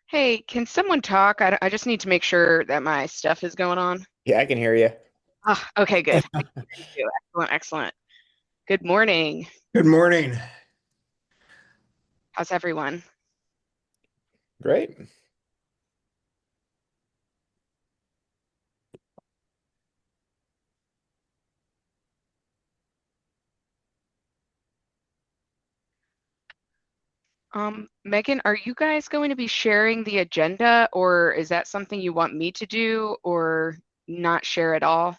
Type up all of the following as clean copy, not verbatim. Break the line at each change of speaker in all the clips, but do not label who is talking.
Hey, can someone talk? I just need to make sure that my stuff is going on.
Yeah, I can hear you.
Ah, okay, good. I can hear you. Excellent, excellent. Good morning.
Good morning.
How's everyone?
Great.
Megan, are you guys going to be sharing the agenda, or is that something you want me to do, or not share at all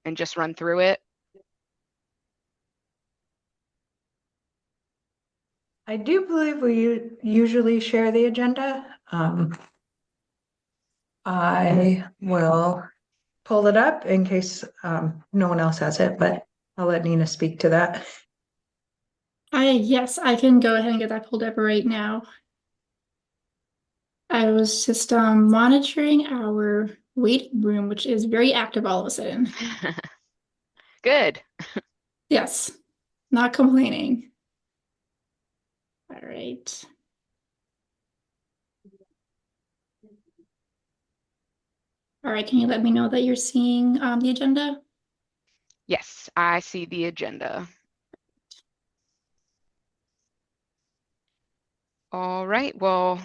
and just run through it?
I do believe we usually share the agenda. I will pull it up in case no one else has it, but I'll let Nina speak to that.
Yes, I can go ahead and get that pulled up right now. I was just monitoring our waiting room, which is very active all of a sudden.
Good.
Yes, not complaining. All right. All right, can you let me know that you're seeing the agenda?
Yes, I see the agenda. All right, well,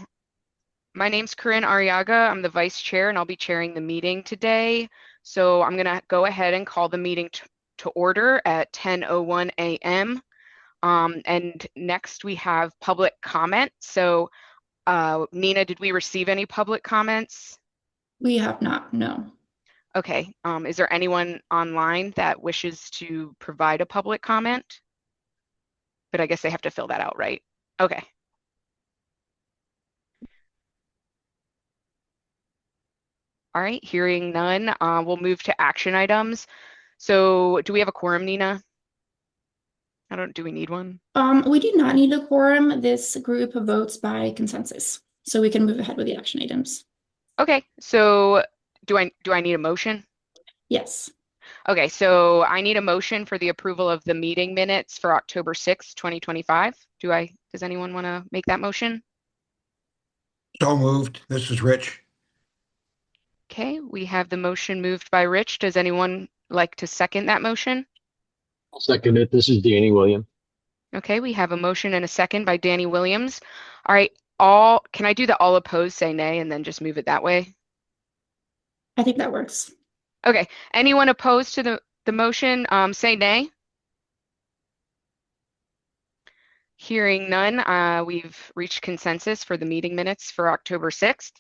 my name's Corinne Arriaga. I'm the vice chair, and I'll be chairing the meeting today. So I'm going to go ahead and call the meeting to order at 10:01 a.m. And next we have public comment. So Nina, did we receive any public comments?
We have not, no.
Okay. Is there anyone online that wishes to provide a public comment? But I guess they have to fill that out, right? Okay. All right. Hearing none, we'll move to action items. So do we have a quorum, Nina? Do we need one?
We do not need a quorum. This group votes by consensus, so we can move ahead with the action items.
Okay, so do I need a motion?
Yes.
Okay, so I need a motion for the approval of the meeting minutes for October 6th, 2025. Does anyone want to make that motion?
So moved. This is Rich.
Okay, we have the motion moved by Rich. Does anyone like to second that motion?
I'll second it. This is Danny William.
Okay, we have a motion and a second by Danny Williams. All right, can I do the all opposed say nay and then just move it that way?
I think that works.
Okay, anyone opposed to the motion, say nay. Hearing none, we've reached consensus for the meeting minutes for October 6th.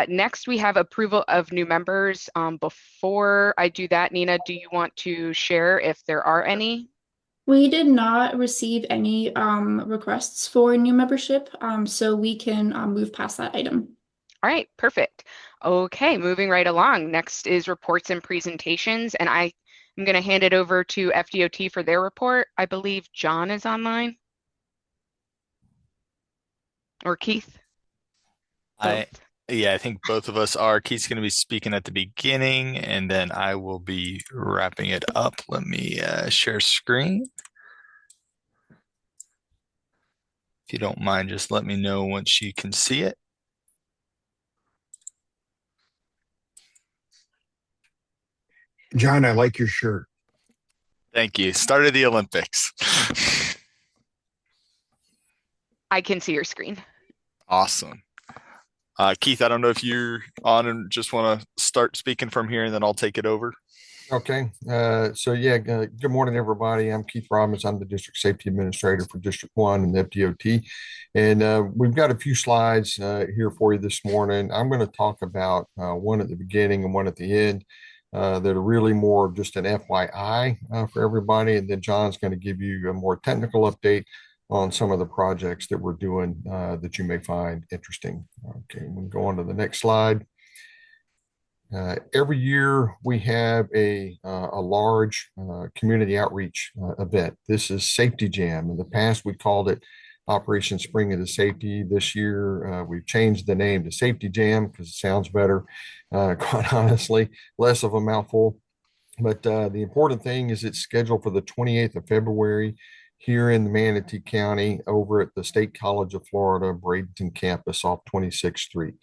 Next, we have approval of new members. Before I do that, Nina, do you want to share if there are any?
We did not receive any requests for new membership, so we can move past that item.
All right, perfect. Okay, moving right along. Next is reports and presentations, and I'm going to hand it over to FDOT for their report. I believe John is online. Or Keith?
I
Both.
Yeah, I think both of us are. Keith's going to be speaking at the beginning, and then I will be wrapping it up. Let me share screen. If you don't mind, just let me know once you can see it.
John, I like your shirt.
Thank you. Started the Olympics.
I can see your screen.
Awesome. Keith, I don't know if you're on and just want to start speaking from here, and then I'll take it over.
Okay. Good morning, everybody. I'm Keith Robbins. I'm the District Safety Administrator for District 1 and the FDOT. And we've got a few slides here for you this morning. I'm going to talk about one at the beginning and one at the end that are really more of just an FYI for everybody. And then John's going to give you a more technical update on some of the projects that we're doing that you may find interesting. Okay, we'll go on to the next slide. Every year we have a large community outreach event. This is Safety Jam. In the past, we called it Operation Spring into Safety. This year, we've changed the name to Safety Jam because it sounds better, quite honestly, less of a mouthful. But the important thing is it's scheduled for the 28th of February here in the Manatee County over at the State College of Florida, Bradenton campus off 26th Street.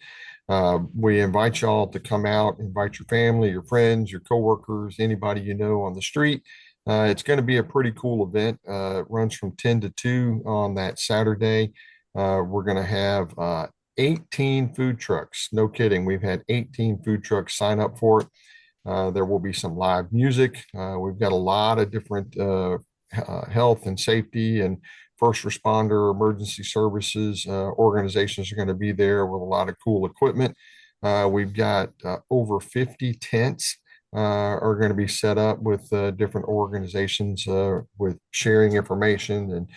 We invite y'all to come out, invite your family, your friends, your coworkers, anybody you know on the street. It's going to be a pretty cool event. It runs from 10 to 2 on that Saturday. We're going to have 18 food trucks. No kidding. We've had 18 food trucks sign up for it. There will be some live music. We've got a lot of different health and safety and first responder emergency services organizations are going to be there with a lot of cool equipment. We've got over 50 tents are going to be set up with different organizations with sharing information and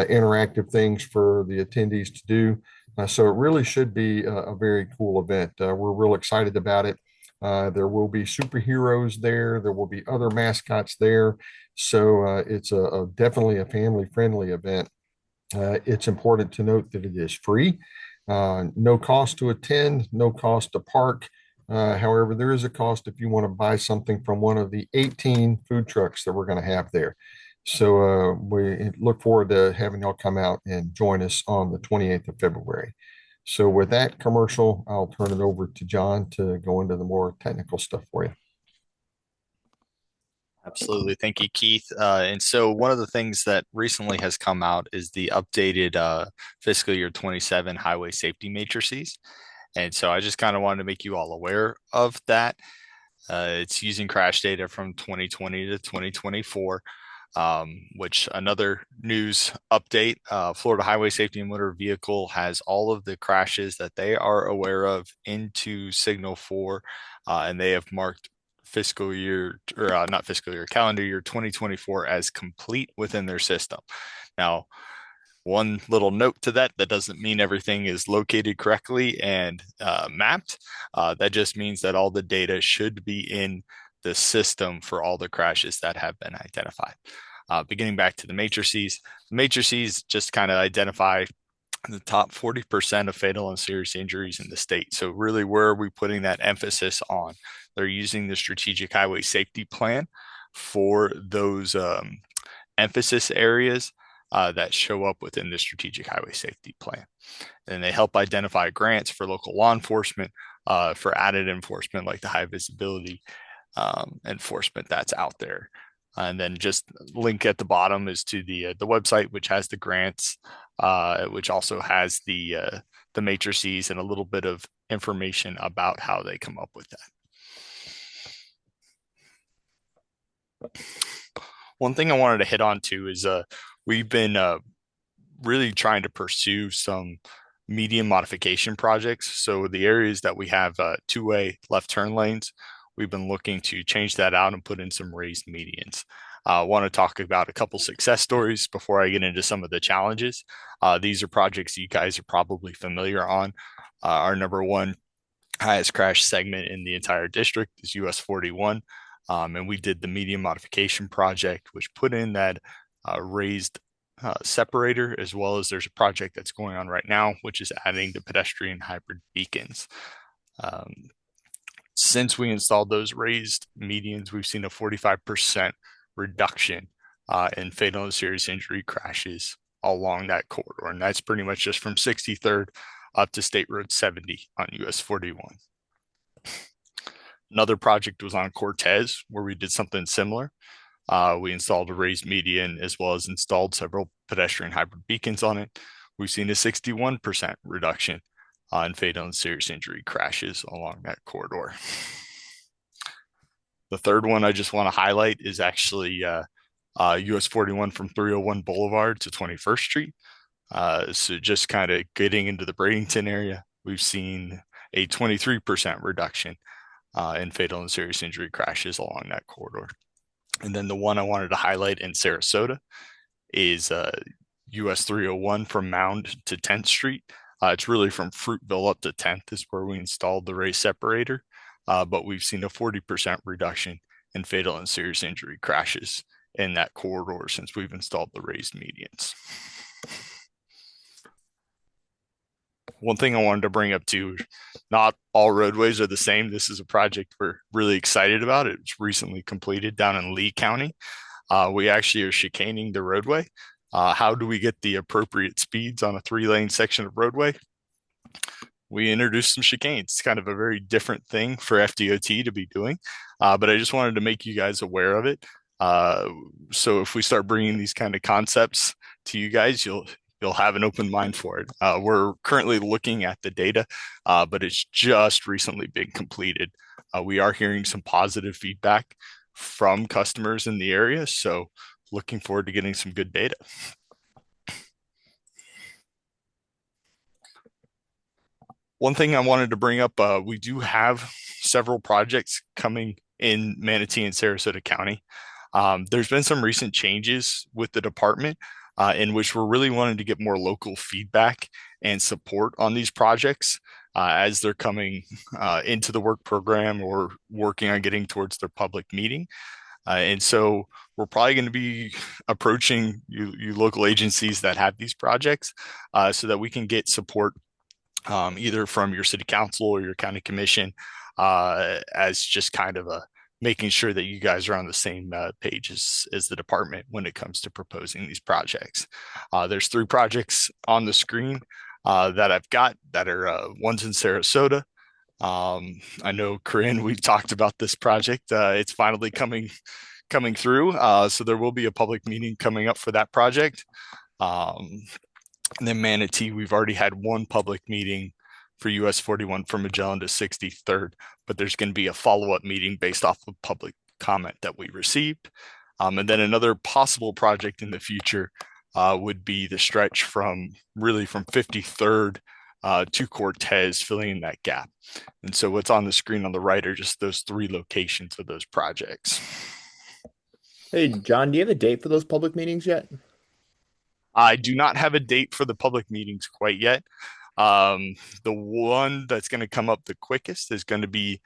interactive things for the attendees to do. So it really should be a very cool event. We're real excited about it. There will be superheroes there. There will be other mascots there. So it's definitely a family-friendly event. It's important to note that it is free, no cost to attend, no cost to park. However, there is a cost if you want to buy something from one of the 18 food trucks that we're going to have there. So we look forward to having y'all come out and join us on the 28th of February. So with that commercial, I'll turn it over to John to go into the more technical stuff for you.
Absolutely. Thank you, Keith. And so one of the things that recently has come out is the updated fiscal year 27 highway safety matrices. And so I just kind of wanted to make you all aware of that. It's using crash data from 2020 to 2024, which another news update, Florida Highway Safety and Motor Vehicle has all of the crashes that they are aware of into Signal 4, and they have marked fiscal year, or not fiscal year, calendar year 2024 as complete within their system. Now, one little note to that doesn't mean everything is located correctly and mapped. That just means that all the data should be in the system for all the crashes that have been identified. Beginning back to the matrices just kind of identify the top 40% of fatal and serious injuries in the state. So really, where are we putting that emphasis on? They're using the strategic highway safety plan for those emphasis areas that show up within the strategic highway safety plan. And they help identify grants for local law enforcement for added enforcement like the high visibility enforcement that's out there. And then just link at the bottom is to the website, which has the grants, which also has the matrices and a little bit of information about how they come up with that. One thing I wanted to hit on too is we've been really trying to pursue some median modification projects. So the areas that we have two-way left turn lanes, we've been looking to change that out and put in some raised medians. I want to talk about a couple success stories before I get into some of the challenges. These are projects you guys are probably familiar on. Our number one highest crash segment in the entire district is US 41. And we did the median modification project, which put in that raised separator, as well as there's a project that's going on right now, which is adding the pedestrian hybrid beacons. Since we installed those raised medians, we've seen a 45% reduction in fatal and serious injury crashes along that corridor. And that's pretty much just from 63rd up to State Road 70 on US 41. Another project was on Cortez, where we did something similar. We installed a raised median as well as installed several pedestrian hybrid beacons on it. We've seen a 61% reduction in fatal and serious injury crashes along that corridor. The third one I just want to highlight is actually US 41 from 301 Boulevard to 21st Street. So just kind of getting into the Bradenton area, we've seen a 23% reduction in fatal and serious injury crashes along that corridor. And then the one I wanted to highlight in Sarasota is US 301 from Mound to 10th Street. It's really from Fruitville up to 10th is where we installed the race separator, but we've seen a 40% reduction in fatal and serious injury crashes in that corridor since we've installed the raised medians. One thing I wanted to bring up too, not all roadways are the same. This is a project we're really excited about. It was recently completed down in Lee County. We actually are chicaning the roadway. How do we get the appropriate speeds on a 3-lane section of roadway? We introduced some chicanes. It's kind of a very different thing for FDOT to be doing, but I just wanted to make you guys aware of it. So if we start bringing these kind of concepts to you guys, you'll have an open mind for it. We're currently looking at the data, but it's just recently been completed. We are hearing some positive feedback from customers in the area, so looking forward to getting some good data. One thing I wanted to bring up, we do have several projects coming in Manatee and Sarasota County. There's been some recent changes with the department in which we're really wanting to get more local feedback and support on these projects as they're coming into the work program or working on getting towards their public meeting. And so we're probably going to be approaching you local agencies that have these projects so that we can get support either from your city council or your county commission as just kind of a making sure that you guys are on the same page as the department when it comes to proposing these projects. There's 3 projects on the screen that I've got that are ones in Sarasota. I know, Corinne, we talked about this project. It's finally coming through. So there will be a public meeting coming up for that project. And then Manatee, we've already had one public meeting for US 41 from Magellan to 63rd, but there's going to be a follow-up meeting based off of public comment that we received. And then another possible project in the future would be the stretch from 53rd to Cortez, filling in that gap. And so what's on the screen on the right are just those 3 locations of those projects.
Hey, John, do you have a date for those public meetings yet?
I do not have a date for the public meetings quite yet. The one that's going to come up the quickest is going to be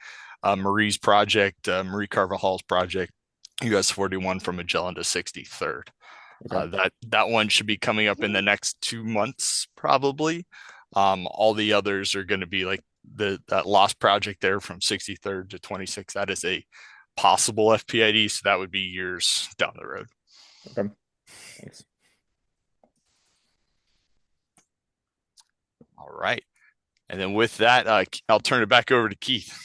Marie's project, Marie Carvajal's project, US 41 from Magellan to 63rd. Okay. That one should be coming up in the next 2 months, probably. All the others are going to be like that lost project there from 63rd to 26th. That is a possible FPID, so that would be years down the road.
Okay, thanks.
All right. And then with that, I'll turn it back over to Keith.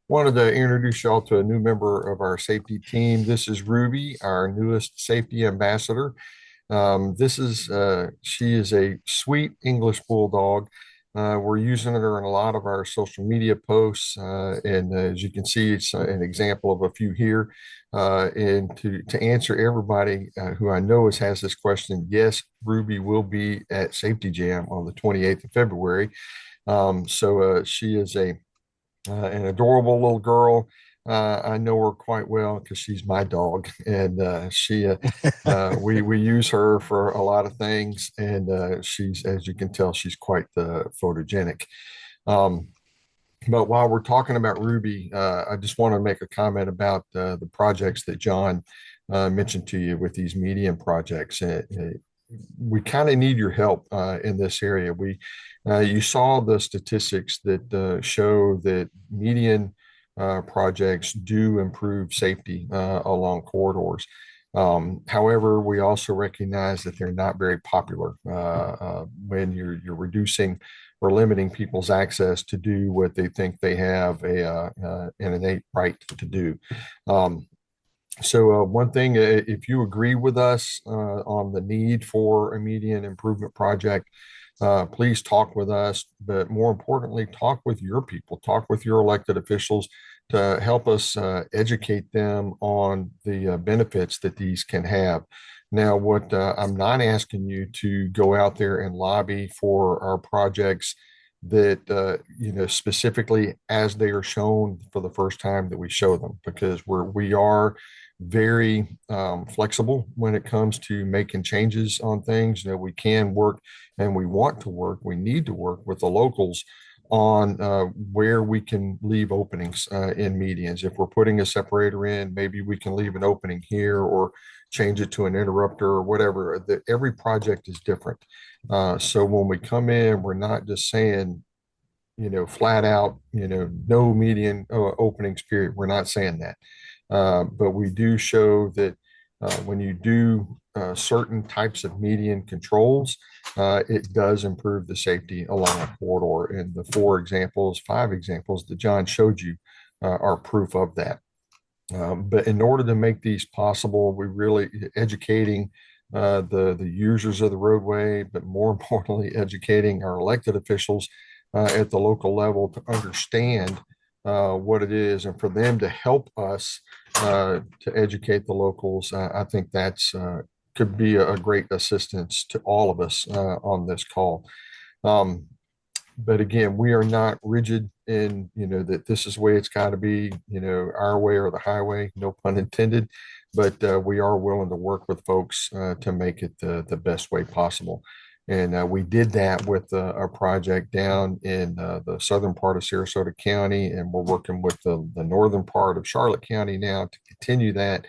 Wanted to introduce y'all to a new member of our safety team. This is Ruby, our newest safety ambassador. She is a sweet English bulldog. We're using her in a lot of our social media posts, and as you can see, it's an example of a few here. And to answer everybody who I know has this question, yes, Ruby will be at Safety Jam on the 28th of February. She is an adorable little girl. I know her quite well because she's my dog, and we use her for a lot of things. And she's, as you can tell, she's quite photogenic. But while we're talking about Ruby, I just want to make a comment about the projects that John mentioned to you with these median projects. We kind of need your help in this area. You saw the statistics that show that median projects do improve safety along corridors. However, we also recognize that they're not very popular when you're reducing or limiting people's access to do what they think they have an innate right to do. So one thing, if you agree with us on the need for a median improvement project, please talk with us, but more importantly, talk with your people, talk with your elected officials to help us educate them on the benefits that these can have. Now, what I'm not asking you to go out there and lobby for our projects that, specifically as they are shown for the first time that we show them, because we are very flexible when it comes to making changes on things. We can work and we want to work, we need to work with the locals on where we can leave openings in medians. If we're putting a separator in, maybe we can leave an opening here or change it to an interrupter or whatever. Every project is different. So when we come in, we're not just saying, flat out, no median openings period. We're not saying that. But we do show that when you do certain types of median controls, it does improve the safety along a corridor. And the 5 examples that John showed you are proof of that. But in order to make these possible, we really educating the users of the roadway, but more importantly, educating our elected officials at the local level to understand what it is, and for them to help us to educate the locals. I think that's could be a great assistance to all of us on this call. Um, but again, we are not rigid in, that this is the way it's got to be, our way or the highway, no pun intended. But we are willing to work with folks to make it the best way possible. And we did that with a project down in the southern part of Sarasota County, and we're working with the northern part of Charlotte County now to continue that,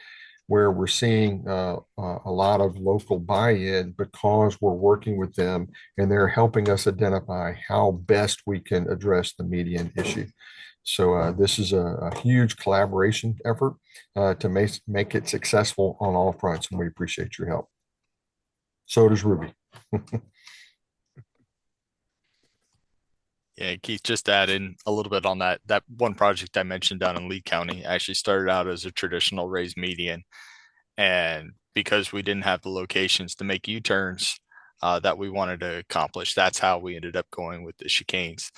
where we're seeing a lot of local buy-in because we're working with them and they're helping us identify how best we can address the median issue. So this is a huge collaboration effort to make it successful on all fronts, and we appreciate your help. So does Ruby.
Yeah, Keith, just to add in a little bit on that one project I mentioned down in Lee County actually started out as a traditional raised median. And because we didn't have the locations to make U-turns that we wanted to accomplish, that's how we ended up going with the chicanes,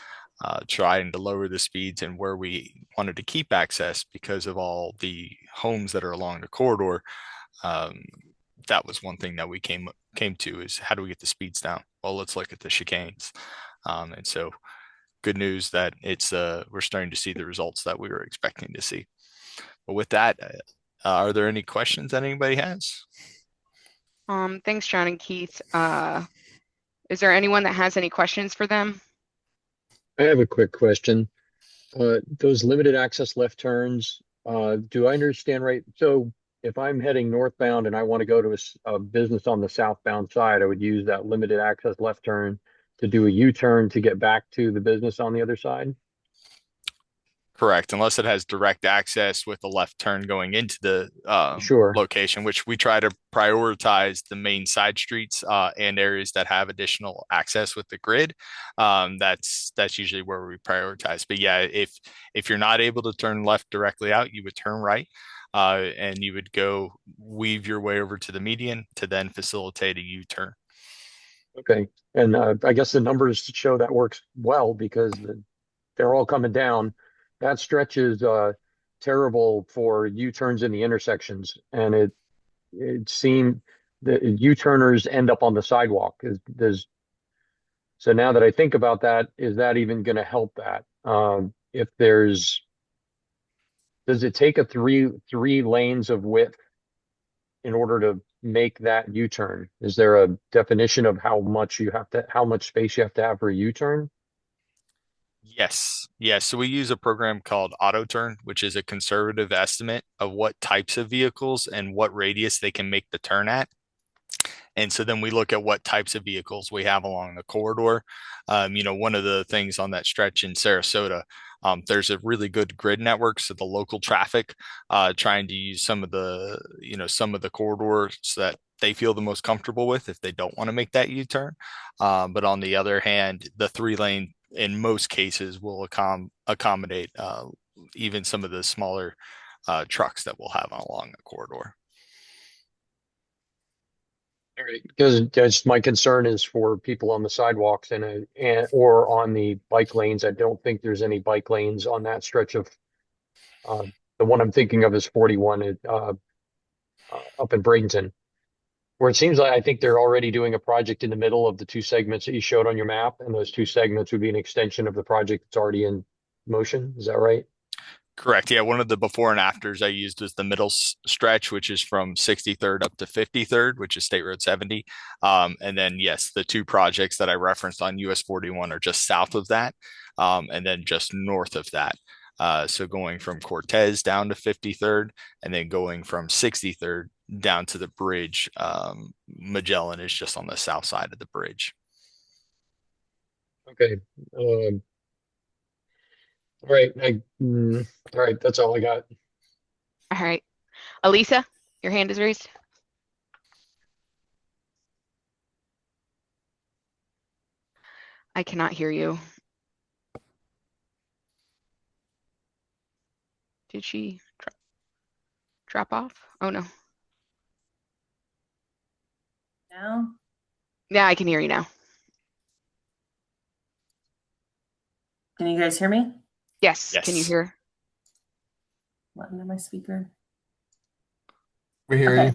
trying to lower the speeds and where we wanted to keep access because of all the homes that are along the corridor. That was one thing that we came to, is how do we get the speeds down? Well, let's look at the chicanes. And so good news that it's we're starting to see the results that we were expecting to see. But with that, are there any questions that anybody has?
Thanks, John and Keith. Is there anyone that has any questions for them?
I have a quick question. Those limited access left turns, do I understand right? So if I'm heading northbound and I want to go to a business on the southbound side, I would use that limited access left turn to do a U-turn to get back to the business on the other side?
Correct, unless it has direct access with a left turn going into the
Sure.
location, which we try to prioritize the main side streets and areas that have additional access with the grid. That's usually where we prioritize. But yeah, if you're not able to turn left directly out, you would turn right, and you would go weave your way over to the median to then facilitate a U-turn.
Okay. And I guess the numbers show that works well because they're all coming down. That stretch is terrible for U-turns in the intersections, and it seemed that U-turners end up on the sidewalk. So now that I think about that, is that even going to help that? If does it take a three lanes of width in order to make that U-turn? Is there a definition of how much space you have to have for a U-turn?
Yes. So we use a program called AutoTurn, which is a conservative estimate of what types of vehicles and what radius they can make the turn at. And so then we look at what types of vehicles we have along the corridor. One of the things on that stretch in Sarasota, there's a really good grid network. So the local traffic trying to use some of the corridors that they feel the most comfortable with if they don't want to make that U-turn. But on the other hand, the 3-lane in most cases will accommodate even some of the smaller trucks that we'll have along the corridor.
All right, because just my concern is for people on the sidewalks or on the bike lanes. I don't think there's any bike lanes on that stretch of the one I'm thinking of is 41 up in Bradenton, where it seems like I think they're already doing a project in the middle of the two segments that you showed on your map, and those two segments would be an extension of the project that's already in motion. Is that right?
Correct. Yeah, one of the before and afters I used was the middle stretch, which is from 63rd up to 53rd, which is State Road 70. And then, yes, the two projects that I referenced on US 41 are just south of that, and then just north of that. So going from Cortez down to 53rd, and then going from 63rd down to the bridge. Magellan is just on the south side of the bridge.
Okay. All right. All right. That's all I got.
All right. Elisa, your hand is raised. I cannot hear you. Did she drop off? Oh no.
Now,
Yeah, I can hear you now.
can you guys hear me?
Yes. Can you
Yes.
hear?
What, under my speaker?
We hear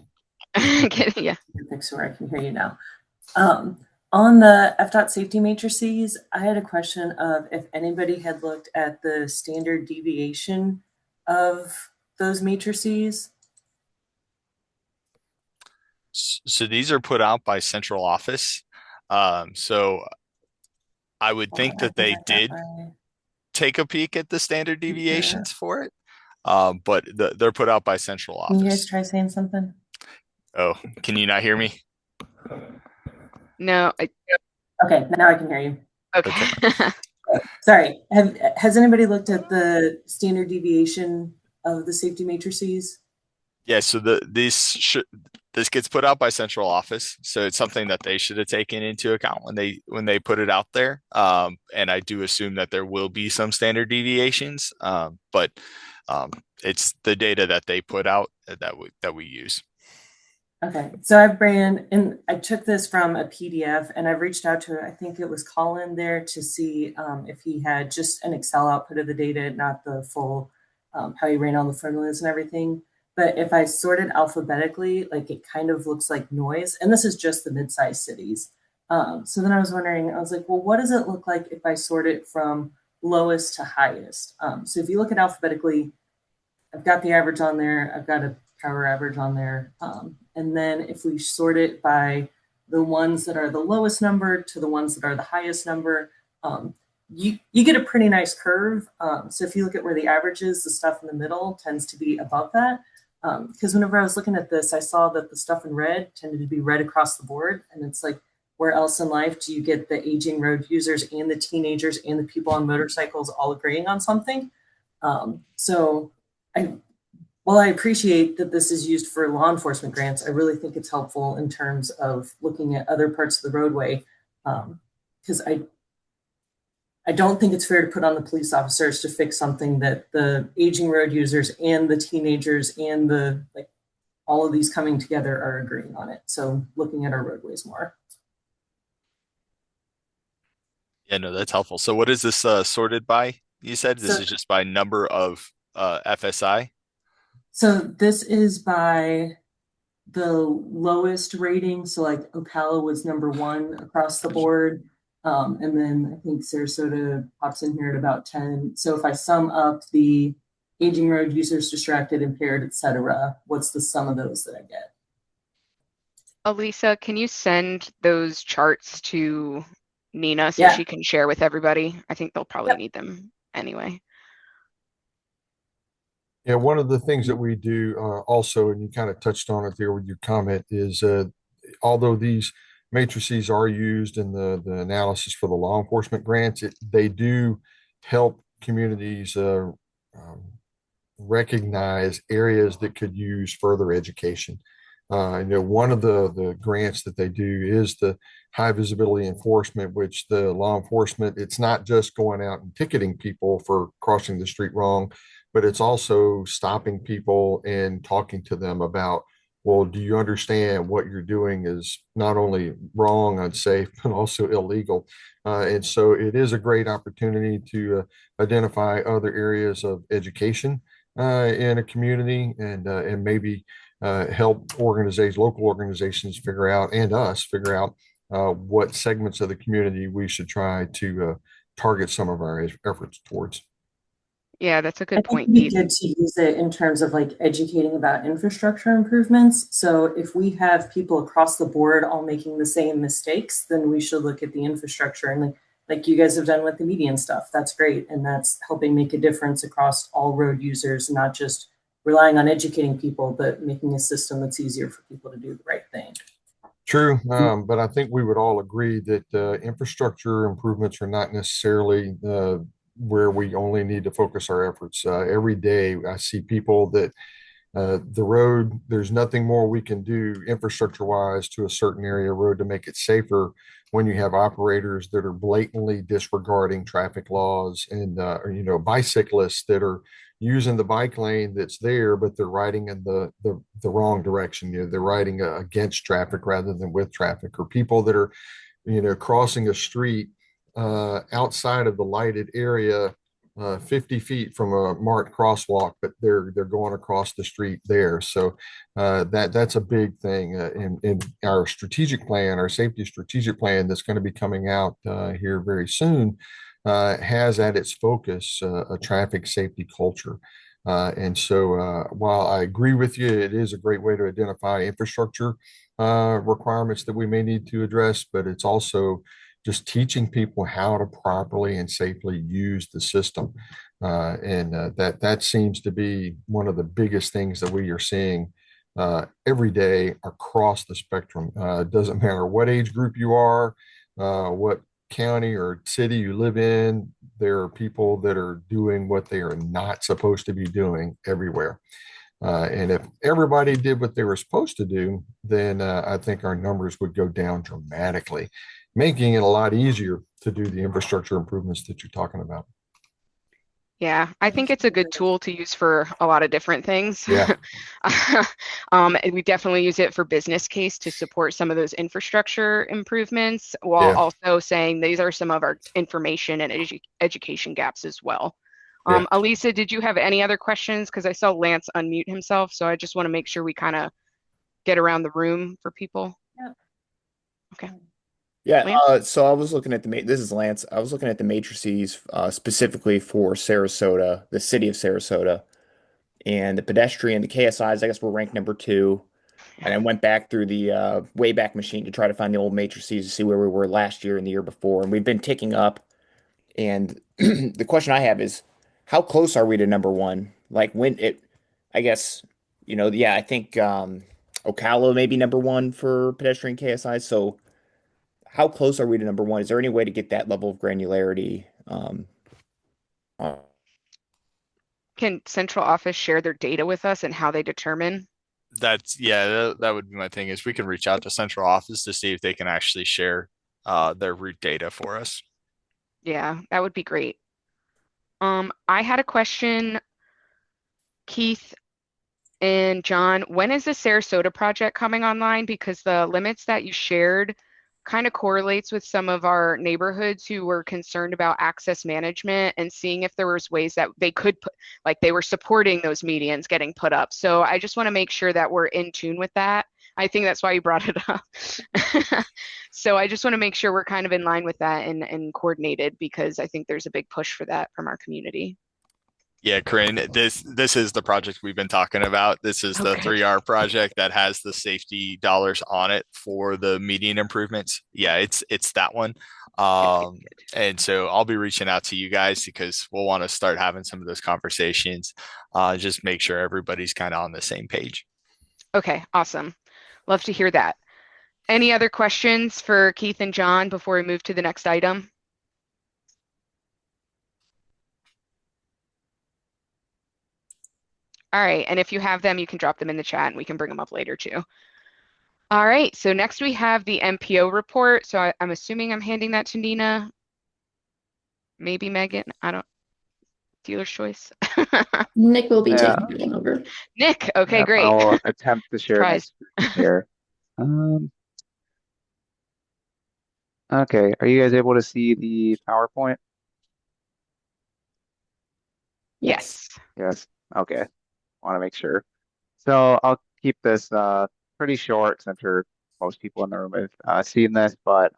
Okay.
you.
Yeah.
Fix where I can hear you now. On the FDOT safety matrices, I had a question of if anybody had looked at the standard deviation of those matrices.
So these are put out by central office. So I would think
I
that they
I've got
did
my
take a peek at the standard
speaker.
deviations for it. But they're put out by central
Can you guys
office.
try saying something?
Oh, can you not hear me?
No.
Okay, now I can hear you.
Okay.
Sorry. Has anybody looked at the standard deviation of the safety matrices?
Yeah, so this gets put out by central office, so it's something that they should have taken into account when they put it out there. And I do assume that there will be some standard deviations, but it's the data that they put out that we use.
Okay, so I've ran and I took this from a PDF and I've reached out to, I think it was Colin there to see if he had just an Excel output of the data, not the full, how he ran all the formulas and everything. But if I sort it alphabetically, like it kind of looks like noise. And this is just the mid-sized cities. So then I was wondering, I was like, well, what does it look like if I sort it from lowest to highest? So if you look at alphabetically, I've got the average on there. I've got a power average on there. And then if we sort it by the ones that are the lowest number to the ones that are the highest number, you get a pretty nice curve. So if you look at where the average is, the stuff in the middle tends to be above that. Because whenever I was looking at this, I saw that the stuff in red tended to be red across the board. And it's like, where else in life do you get the aging road users and the teenagers and the people on motorcycles all agreeing on something? So while I appreciate that this is used for law enforcement grants, I really think it's helpful in terms of looking at other parts of the roadway. Because I don't think it's fair to put on the police officers to fix something that the aging road users and the teenagers and the all of these coming together are agreeing on it. So looking at our roadways more.
Yeah, no, that's helpful. So what is this sorted by? You said this is just by number of FSI?
So this is by the lowest rating. So like Ocala was number 1 across the board. And then I think Sarasota pops in here at about 10. So if I sum up the aging road users, distracted, impaired, etc., what's the sum of those that I get?
Elisa, can you send those charts to Nina so
Yeah.
she can share with everybody? I think they'll probably need them anyway.
Yeah, one of the things that we do also, and you kind of touched on it there with your comment, is although these matrices are used in the analysis for the law enforcement grants, they do help communities recognize areas that could use further education. One of the grants that they do is the high visibility enforcement, which the law enforcement, it's not just going out and ticketing people for crossing the street wrong, but it's also stopping people and talking to them about, well, do you understand what you're doing is not only wrong, unsafe, but also illegal? And so it is a great opportunity to identify other areas of education in a community and maybe help local organizations figure out, and us figure out what segments of the community we should try to target some of our efforts towards.
Yeah, that's a
I
good
think
point,
it'd be
Keith.
good to use it in terms of like educating about infrastructure improvements. So if we have people across the board all making the same mistakes, then we should look at the infrastructure and like you guys have done with the median stuff. That's great. And that's helping make a difference across all road users, not just relying on educating people, but making a system that's easier for people to do the right thing.
True, but I think we would all agree that infrastructure improvements are not necessarily where we only need to focus our efforts. Every day, I see people that the road, there's nothing more we can do infrastructure wise to a certain area of road to make it safer when you have operators that are blatantly disregarding traffic laws and, or, bicyclists that are using the bike lane that's there, but they're riding in the wrong direction. They're riding against traffic rather than with traffic, or people that are, crossing a street outside of the lighted area 50 feet from a marked crosswalk, but they're going across the street there. So that's a big thing in our strategic plan, our safety strategic plan that's going to be coming out here very soon. Has at its focus a traffic safety culture. And so while I agree with you, it is a great way to identify infrastructure requirements that we may need to address, but it's also just teaching people how to properly and safely use the system. And that seems to be one of the biggest things that we are seeing every day across the spectrum. It doesn't matter what age group you are, what county or city you live in, there are people that are doing what they are not supposed to be doing everywhere. And if everybody did what they were supposed to do, then I think our numbers would go down dramatically, making it a lot easier to do the infrastructure improvements that you're talking about.
Yeah, I think it's a good tool to use for a lot of different things.
Yeah.
We definitely use it for business case to support some of those infrastructure improvements, while
Yeah.
also saying these are some of our information and education gaps as well.
Yeah.
Elisa, did you have any other questions? Because I saw Lance unmute himself, so I just want to make sure we kind of get around the room for people.
Yep.
Okay.
Yeah,
Lance?
so I was looking at this is Lance. I was looking at the matrices specifically for Sarasota, the city of Sarasota, and the pedestrian, the KSIs, I guess we're ranked number 2. And I went back through the Wayback Machine to try to find the old matrices to see where we were last year and the year before. And we've been ticking up. And the question I have is, how close are we to number 1? Like I guess, yeah, I think Ocala may be number 1 for pedestrian KSIs. So how close are we to number 1? Is there any way to get that level of granularity? Uh,
Can central office share their data with us and how they determine?
That would be my thing, is we can reach out to central office to see if they can actually share their route data for us.
Yeah, that would be great. I had a question, Keith and John. When is the Sarasota project coming online? Because the limits that you shared kind of correlates with some of our neighborhoods who were concerned about access management and seeing if there was ways that they could put, like they were supporting those medians getting put up. So I just want to make sure that we're in tune with that. I think that's why you brought it up. So I just want to make sure we're kind of in line with that and coordinated, because I think there's a big push for that from our community.
Yeah, Corinne, this is the project we've been talking about. This is the
Okay.
3R project that has the safety dollars on it for the median improvements. Yeah, it's that one. And so I'll be reaching out to you guys because we'll want to start having some of those conversations. Just make sure everybody's kind of on the same page.
Okay, awesome. Love to hear that. Any other questions for Keith and John before we move to the next item? All right, and if you have them, you can drop them in the chat and we can bring them up later too. All right, so next we have the MPO report. So I'm assuming I'm handing that to Nina. Maybe Megan, I don't, dealer's choice.
Nick will be
Yeah.
taking it over.
Nick, okay,
Yep,
great.
I'll attempt to share my
Surprise.
screen here. Okay, are you guys able to see the PowerPoint?
Yes.
Yes. Okay. Want to make sure. So I'll keep this pretty short because I'm sure most people in the room have seen this, but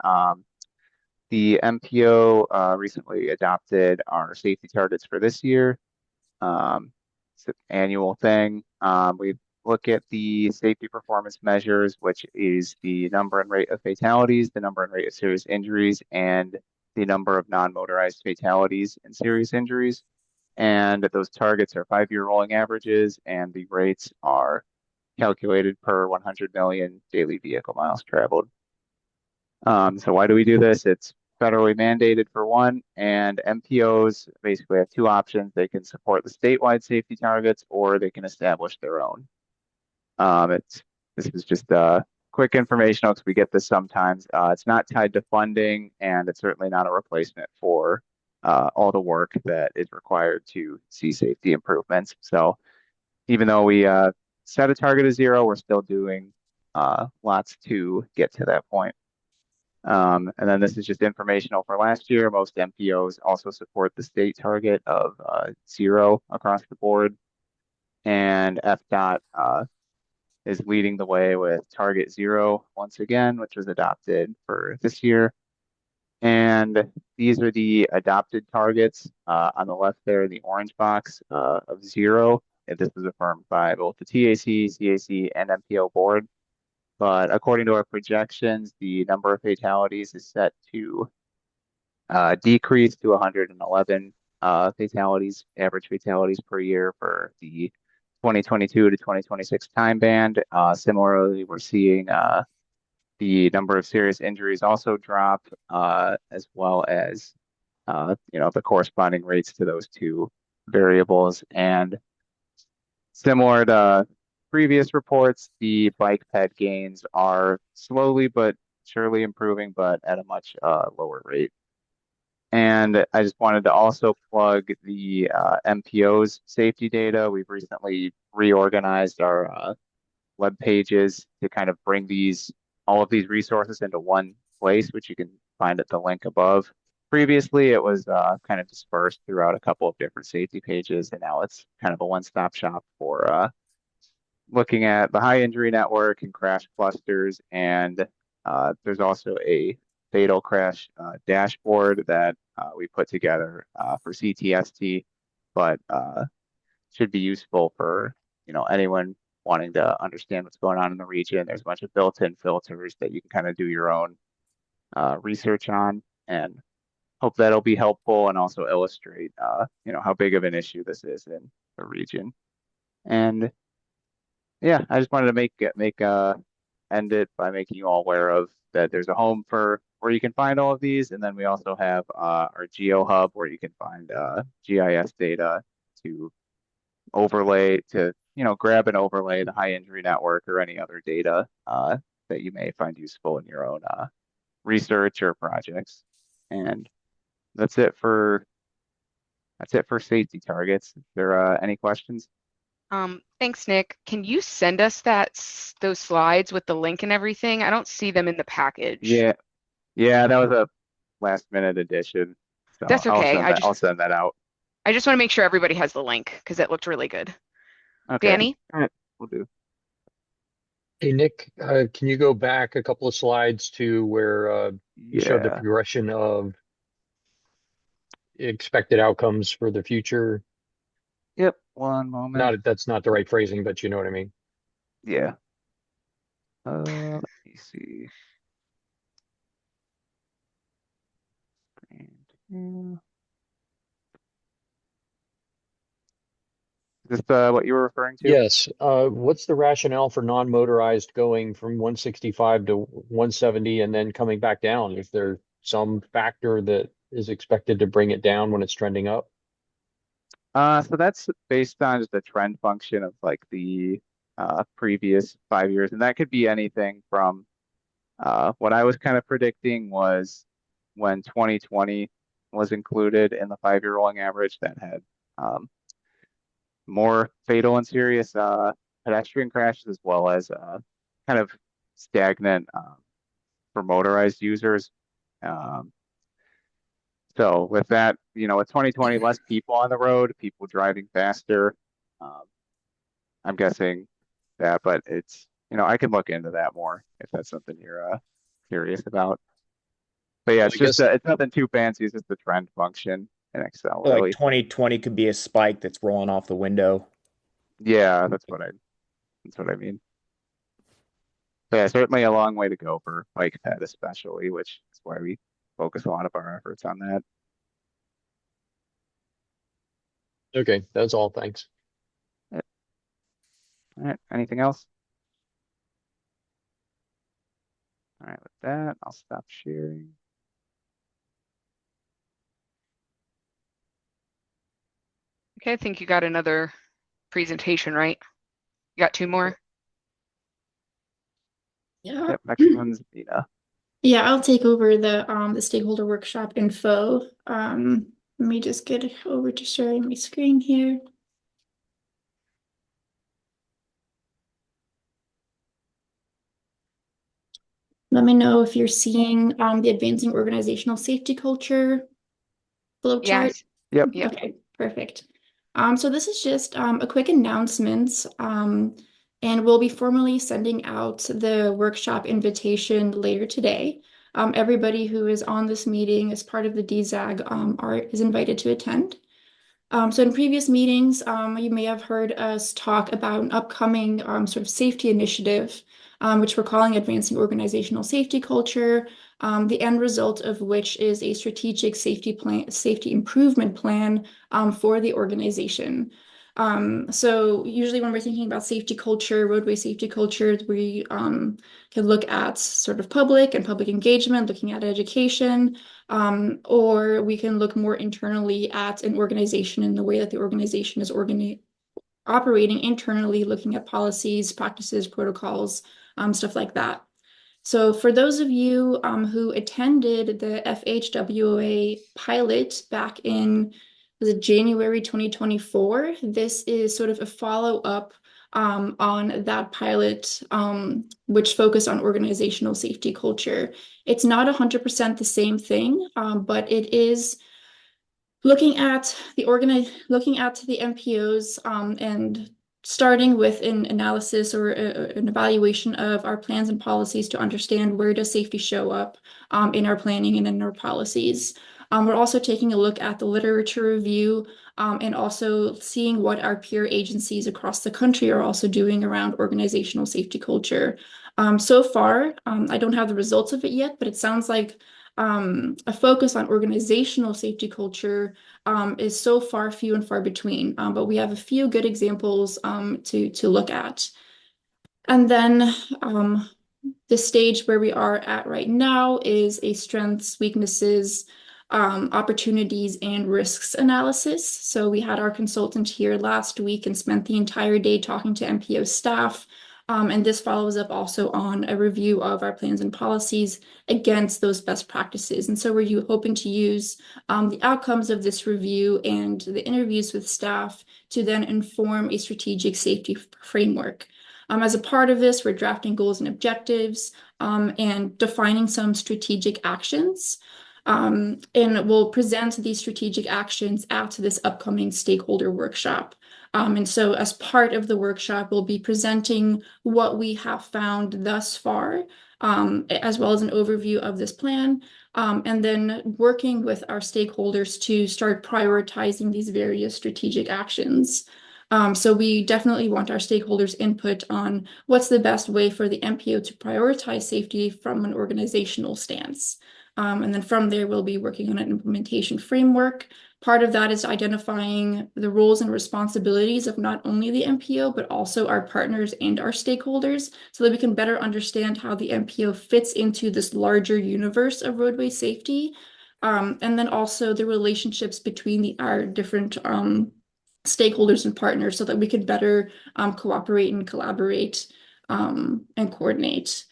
the MPO recently adopted our safety targets for this year. It's an annual thing. We look at the safety performance measures, which is the number and rate of fatalities, the number and rate of serious injuries, and the number of non-motorized fatalities and serious injuries. And those targets are 5-year rolling averages, and the rates are calculated per 100 million daily vehicle miles traveled. So why do we do this? It's federally mandated for one, and MPOs basically have two options. They can support the statewide safety targets or they can establish their own. This is just quick informational because we get this sometimes. It's not tied to funding, and it's certainly not a replacement for all the work that is required to see safety improvements. So even though we set a target of 0, we're still doing lots to get to that point. And then this is just informational for last year. Most MPOs also support the state target of 0 across the board. And FDOT is leading the way with target 0 once again, which was adopted for this year. And these are the adopted targets on the left there, the orange box of 0. And this was affirmed by both the TAC, CAC, and MPO board. But according to our projections, the number of fatalities is set to decrease to 111 fatalities, average fatalities per year for the 2022 to 2026 time band. Similarly, we're seeing the number of serious injuries also drop, as well as the corresponding rates to those two variables. And similar to previous reports, the bike ped gains are slowly but surely improving, but at a much lower rate. And I just wanted to also plug the MPO's safety data. We've recently reorganized our web pages to kind of bring all of these resources into one place, which you can find at the link above. Previously, it was kind of dispersed throughout a couple of different safety pages, and now it's kind of a one-stop shop for looking at the high injury network and crash clusters. And there's also a fatal crash dashboard that we put together for CTST, but should be useful for anyone wanting to understand what's going on in the region. There's a bunch of built-in filters that you can kind of do your own research on, and hope that'll be helpful and also illustrate how big of an issue this is in the region. And yeah, I just wanted to end it by making you all aware of that there's a home for where you can find all of these, and then we also have our Geo Hub where you can find GIS data to overlay to grab and overlay the high injury network or any other data that you may find useful in your own research or projects. And that's it for safety targets. Is there any questions?
Thanks, Nick. Can you send us those slides with the link and everything? I don't see them in the package.
Yeah, that was a last minute addition. So
That's okay.
I'll send that out.
I just want to make sure everybody has the link because it looked really good.
Okay.
Danny?
All right, we'll do.
Hey, Nick, can you go back a couple of slides to where you showed the progression of expected outcomes for the future?
Yep, one moment.
That's not the right phrasing, but you know what I mean.
Yeah. Let me see. Is this what you were referring to?
Yes. What's the rationale for non-motorized going from 165 to 170 and then coming back down? Is there some factor that is expected to bring it down when it's trending up?
So that's based on just a trend function of like the previous 5 years, and that could be anything from what I was kind of predicting was when 2020 was included in the 5-year rolling average that had more fatal and serious pedestrian crashes, as well as kind of stagnant for motorized users. So with that, with 2020, less people on the road, people driving faster. I'm guessing that, but it's, I can look into that more if that's something you're curious about. But yeah, it's nothing too fancy. It's just the trend function in Excel,
Like
really.
2020 could be a spike that's rolling off the window.
Yeah, that's what I mean. But yeah, certainly a long way to go for bike ped, especially, which is why we focus a lot of our efforts on that.
Okay, that's all. Thanks.
All right, anything else? All right, with that, I'll stop sharing.
Okay, I think you got another presentation, right? You got two more?
Yeah.
Yep, next one's Nina.
Yeah, I'll take over the stakeholder workshop info. Let me just get over to sharing my screen here. Let me know if you're seeing the advancing organizational safety culture flow chart.
Yes.
Yep.
Yep.
Okay, perfect. So this is just a quick announcement, and we'll be formally sending out the workshop invitation later today. Everybody who is on this meeting as part of the DZAG is invited to attend. So in previous meetings, you may have heard us talk about an upcoming sort of safety initiative, which we're calling Advancing Organizational Safety Culture, the end result of which is a strategic safety improvement plan for the organization. So usually when we're thinking about safety culture, roadway safety culture, we can look at sort of public and public engagement, looking at education, or we can look more internally at an organization and the way that the organization is operating internally, looking at policies, practices, protocols, stuff like that. So for those of you who attended the FHWA pilot back in, was it January 2024? This is sort of a follow-up on that pilot, which focused on organizational safety culture. It's not 100% the same thing, but it is looking at the MPOs and starting with an analysis or an evaluation of our plans and policies to understand where does safety show up in our planning and in our policies. We're also taking a look at the literature review and also seeing what our peer agencies across the country are also doing around organizational safety culture. So far, I don't have the results of it yet, but it sounds like a focus on organizational safety culture is so far few and far between, but we have a few good examples to look at. And then the stage where we are at right now is a strengths, weaknesses, opportunities, and risks analysis. So we had our consultant here last week and spent the entire day talking to MPO staff. And this follows up also on a review of our plans and policies against those best practices. And so we're hoping to use the outcomes of this review and the interviews with staff to then inform a strategic safety framework. As a part of this, we're drafting goals and objectives and defining some strategic actions. And we'll present these strategic actions at this upcoming stakeholder workshop. And so as part of the workshop, we'll be presenting what we have found thus far, as well as an overview of this plan, and then working with our stakeholders to start prioritizing these various strategic actions. So we definitely want our stakeholders' input on what's the best way for the MPO to prioritize safety from an organizational stance. And then from there, we'll be working on an implementation framework. Part of that is identifying the roles and responsibilities of not only the MPO, but also our partners and our stakeholders so that we can better understand how the MPO fits into this larger universe of roadway safety. And then also the relationships between our different stakeholders and partners so that we could better cooperate and collaborate and coordinate.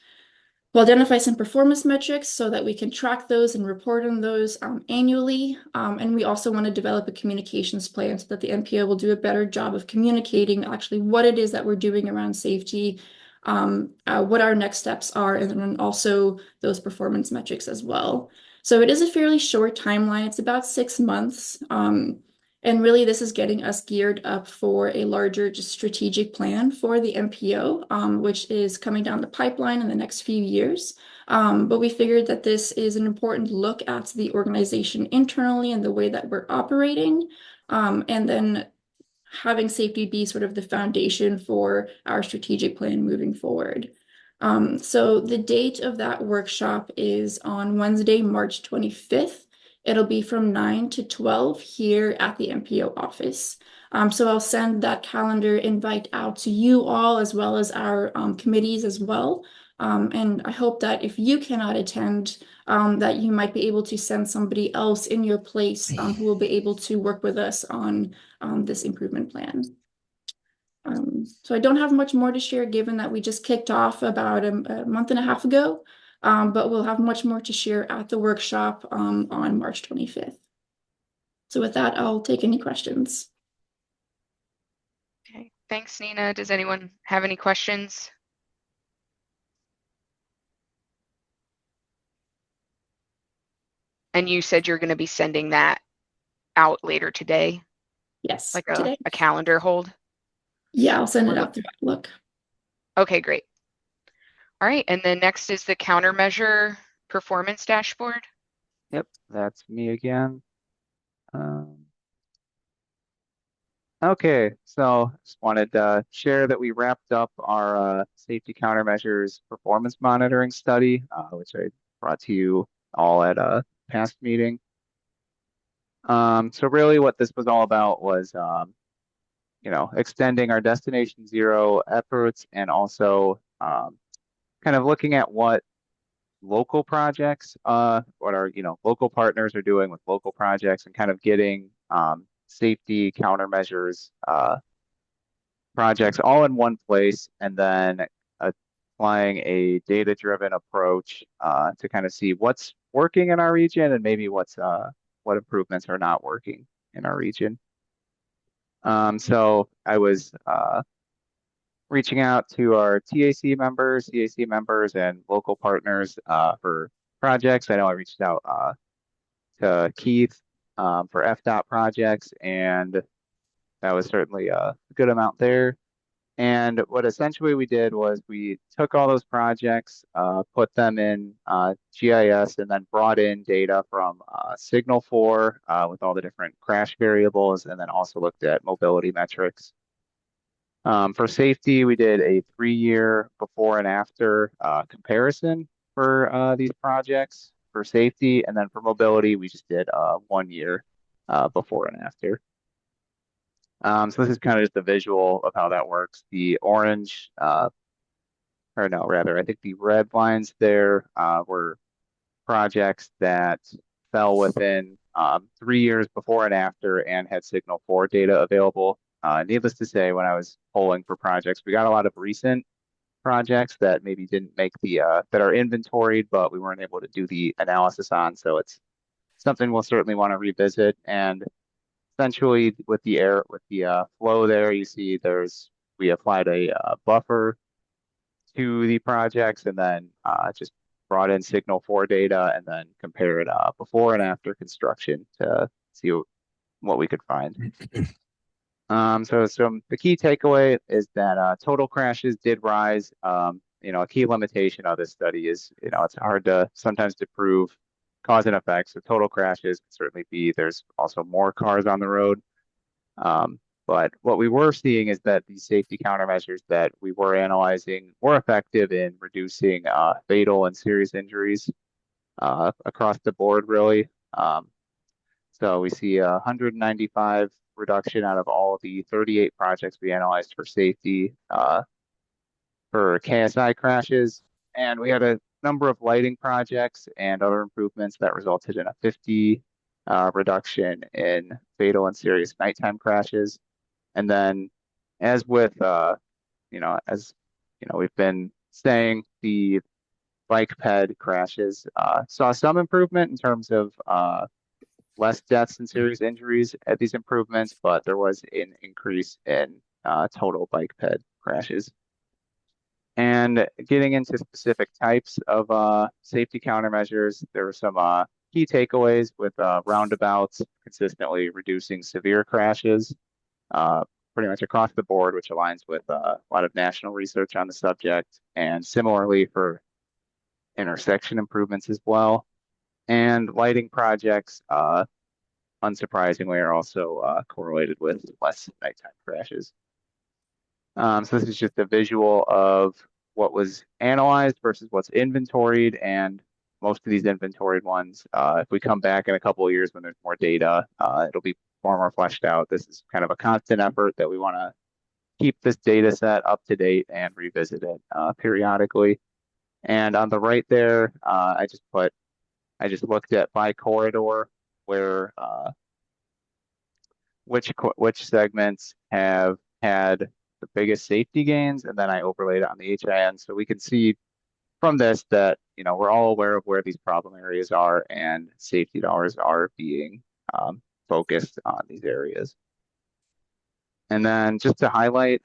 We'll identify some performance metrics so that we can track those and report on those annually. And we also want to develop a communications plan so that the MPO will do a better job of communicating actually what it is that we're doing around safety, what our next steps are, and then also those performance metrics as well. So it is a fairly short timeline. It's about 6 months. And really, this is getting us geared up for a larger just strategic plan for the MPO, which is coming down the pipeline in the next few years. But we figured that this is an important look at the organization internally and the way that we're operating, and then having safety be sort of the foundation for our strategic plan moving forward. So the date of that workshop is on Wednesday, March 25th. It'll be from 9 to 12 here at the MPO office. So I'll send that calendar invite out to you all as well as our committees as well. And I hope that if you cannot attend, that you might be able to send somebody else in your place who will be able to work with us on this improvement plan. So I don't have much more to share given that we just kicked off about a month and a half ago, but we'll have much more to share at the workshop on March 25th. So with that, I'll take any questions.
Okay, thanks, Nina. Does anyone have any questions? And you said you're going to be sending that out later today,
Yes,
like
today.
a calendar hold?
Yeah, I'll send it out through Outlook.
Okay, great. All right, and then next is the countermeasure performance dashboard.
Yep, that's me again. Okay, so just wanted to share that we wrapped up our safety countermeasures performance monitoring study, which I brought to you all at a past meeting. So really what this was all about was, extending our Destination Zero efforts and also kind of looking at what local projects, what our, local partners are doing with local projects and kind of getting safety countermeasures projects all in one place and then applying a data-driven approach to kind of see what's working in our region and maybe what improvements are not working in our region. So I was reaching out to our TAC members, CAC members, and local partners for projects. I know I reached out to Keith for FDOT projects, and that was certainly a good amount there. And what essentially we did was we took all those projects, put them in GIS, and then brought in data from Signal 4 with all the different crash variables, and then also looked at mobility metrics. For safety, we did a 3-year before and after comparison for these projects for safety, and then for mobility, we just did 1 year before and after. So this is kind of just a visual of how that works. The orange, or no, rather, I think the red lines there were projects that fell within 3 years before and after and had Signal 4 data available. Needless to say, when I was polling for projects, we got a lot of recent projects that maybe didn't make the that are inventoried, but we weren't able to do the analysis on. So it's something we'll certainly want to revisit. And essentially, with the flow there, you see we applied a buffer to the projects and then just brought in Signal 4 data and then compared before and after construction to see what we could find. So the key takeaway is that total crashes did rise. A key limitation of this study is, it's hard sometimes to prove cause and effect. So total crashes can certainly be, there's also more cars on the road. But what we were seeing is that these safety countermeasures that we were analyzing were effective in reducing fatal and serious injuries across the board, really. So we see 195 reduction out of all of the 38 projects we analyzed for safety for KSI crashes. And we had a number of lighting projects and other improvements that resulted in a 50 reduction in fatal and serious nighttime crashes. And then as with, we've been saying, the bike ped crashes saw some improvement in terms of less deaths and serious injuries at these improvements, but there was an increase in total bike ped crashes. And getting into specific types of safety countermeasures, there were some key takeaways with roundabouts consistently reducing severe crashes pretty much across the board, which aligns with a lot of national research on the subject, and similarly for intersection improvements as well. And lighting projects, unsurprisingly, are also correlated with less nighttime crashes. So this is just a visual of what was analyzed versus what's inventoried, and most of these inventoried ones, if we come back in a couple of years when there's more data, it'll be far more fleshed out. This is kind of a constant effort that we want to keep this data set up to date and revisit it periodically. And on the right there, I just looked at by corridor where which segments have had the biggest safety gains, and then I overlaid it on the HIN, so we can see from this that we're all aware of where these problem areas are, and safety dollars are being focused on these areas. And then just to highlight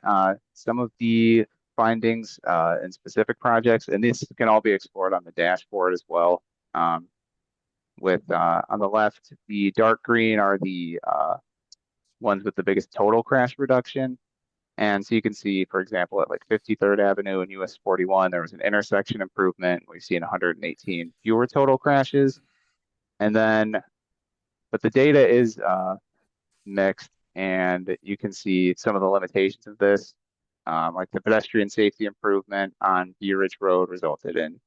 some of the findings in specific projects, and this can all be explored on the dashboard as well. With on the left, the dark green are the ones with the biggest total crash reduction. And so you can see, for example, at like 53rd Avenue and US 41, there was an intersection improvement. We've seen 118 fewer total crashes. And then, but the data is mixed, and you can see some of the limitations of this. Like the pedestrian safety improvement on Bee Ridge Road resulted in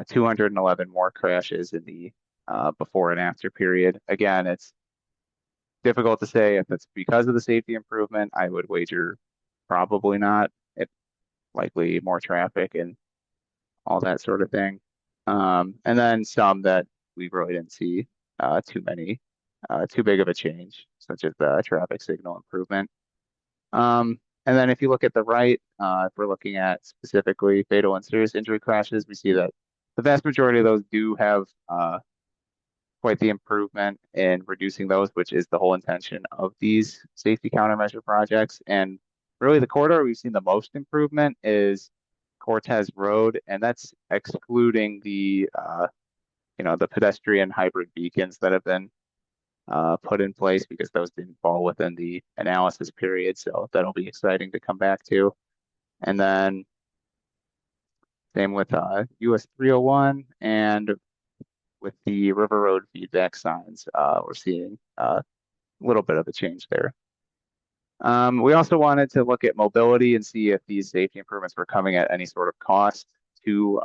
211 more crashes in the before and after period. Again, it's difficult to say if it's because of the safety improvement. I would wager probably not. It likely more traffic and all that sort of thing. And then some that we really didn't see too big of a change, such as the traffic signal improvement. And then if you look at the right, if we're looking at specifically fatal and serious injury crashes, we see that the vast majority of those do have quite the improvement in reducing those, which is the whole intention of these safety countermeasure projects. And really the corridor we've seen the most improvement is Cortez Road, and that's excluding the the pedestrian hybrid beacons that have been put in place, because those didn't fall within the analysis period. So that'll be exciting to come back to. And then same with US 301 and with the River Road feedback signs, we're seeing a little bit of a change there. We also wanted to look at mobility and see if these safety improvements were coming at any sort of cost to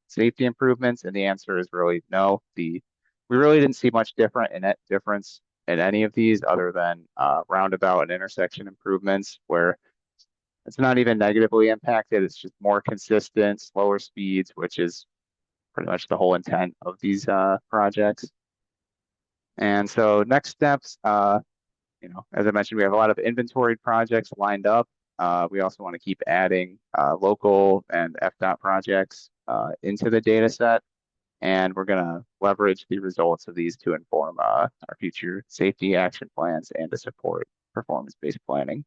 safety improvements, and the answer is really no. We really didn't see much difference in any of these other than roundabout and intersection improvements, where it's not even negatively impacted. It's just more consistent, slower speeds, which is pretty much the whole intent of these projects. And so next steps, as I mentioned, we have a lot of inventoried projects lined up. We also want to keep adding local and FDOT projects into the data set. And we're going to leverage the results of these to inform our future safety action plans and to support performance-based planning.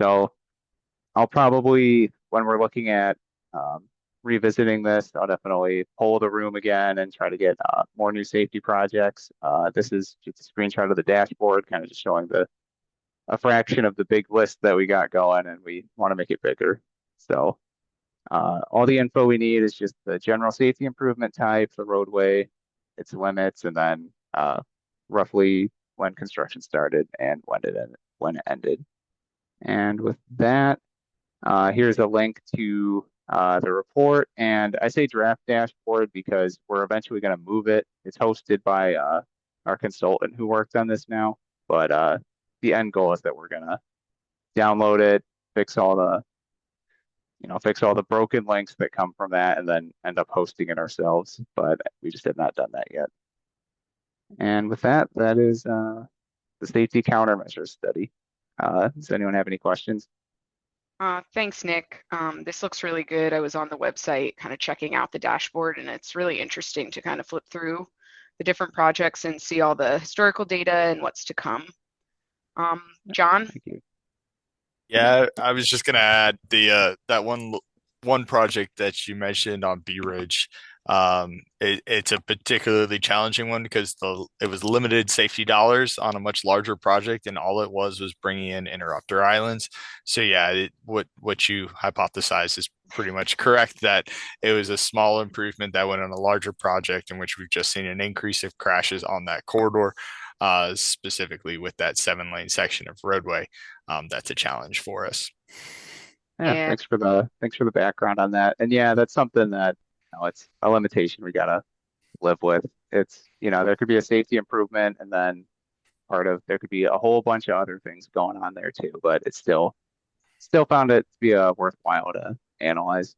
So I'll probably, when we're looking at revisiting this, I'll definitely poll the room again and try to get more new safety projects. This is just a screenshot of the dashboard, kind of just showing a fraction of the big list that we got going, and we want to make it bigger. So all the info we need is just the general safety improvement type, the roadway, its limits, and then roughly when construction started and when it ended. And with that, here's a link to the report. And I say draft dashboard because we're eventually going to move it. It's hosted by our consultant who worked on this now. But the end goal is that we're going to download it, fix all the broken links that come from that, and then end up hosting it ourselves. But we just have not done that yet. And with that, that is the safety countermeasures study. Does anyone have any questions?
Thanks, Nick. This looks really good. I was on the website kind of checking out the dashboard, and it's really interesting to kind of flip through the different projects and see all the historical data and what's to come. John?
Thank you.
Yeah, I was just gonna add the that one project that you mentioned on Bee Ridge. It's a particularly challenging one because it was limited safety dollars on a much larger project, and all it was bringing in interrupter islands. So yeah, what you hypothesized is pretty much correct, that it was a small improvement that went on a larger project in which we've just seen an increase of crashes on that corridor, specifically with that 7-lane section of roadway. That's a challenge for us.
Yeah,
And
thanks for the background on that. And yeah, that's something that it's a limitation we gotta live with. It's there could be a safety improvement, and then there could be a whole bunch of other things going on there too, but it's still found it to be worthwhile to analyze.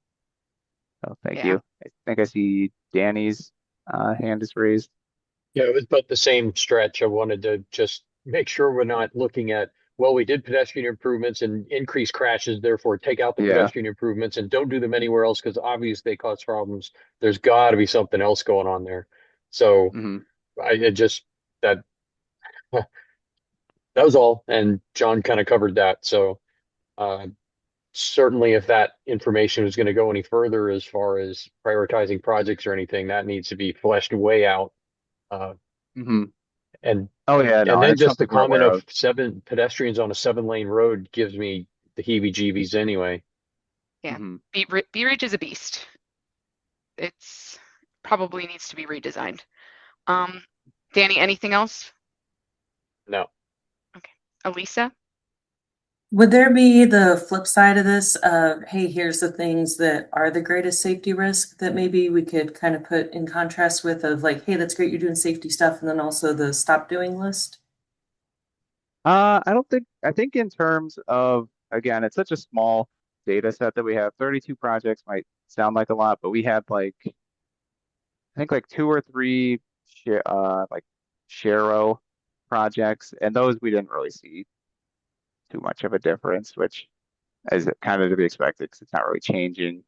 So thank
Yeah.
you. I think I see Danny's hand is raised.
Yeah, it was about the same stretch. I wanted to just make sure we're not looking at, well, we did pedestrian improvements and increase crashes, therefore take out the
Yeah.
pedestrian improvements and don't do them anywhere else because obviously they cause problems. There's got to be something else going on there. So
Hmm.
I it just that that was all, and John kind of covered that. So uh, certainly, if that information is going to go any further as far as prioritizing projects or anything, that needs to be fleshed way out. Uh,
Hmm.
and
Oh yeah, no,
And
and
then
it's
just the
something we're
comment
aware
of
of.
7 pedestrians on a 7-lane road gives me the heebie-jeebies anyway.
Yeah.
Hmm.
Bee Ridge is a beast. It's probably needs to be redesigned. Danny, anything else?
No.
Okay. Elisa?
Would there be the flip side of this of, hey, here's the things that are the greatest safety risk that maybe we could kind of put in contrast with of like, hey, that's great, you're doing safety stuff, and then also the stop doing list?
I don't think, I think in terms of, again, it's such a small data set that we have. 32 projects might sound like a lot, but we had like, I think like 2 or 3 like Sharo projects, and those we didn't really see too much of a difference, which is kind of to be expected because it's not really changing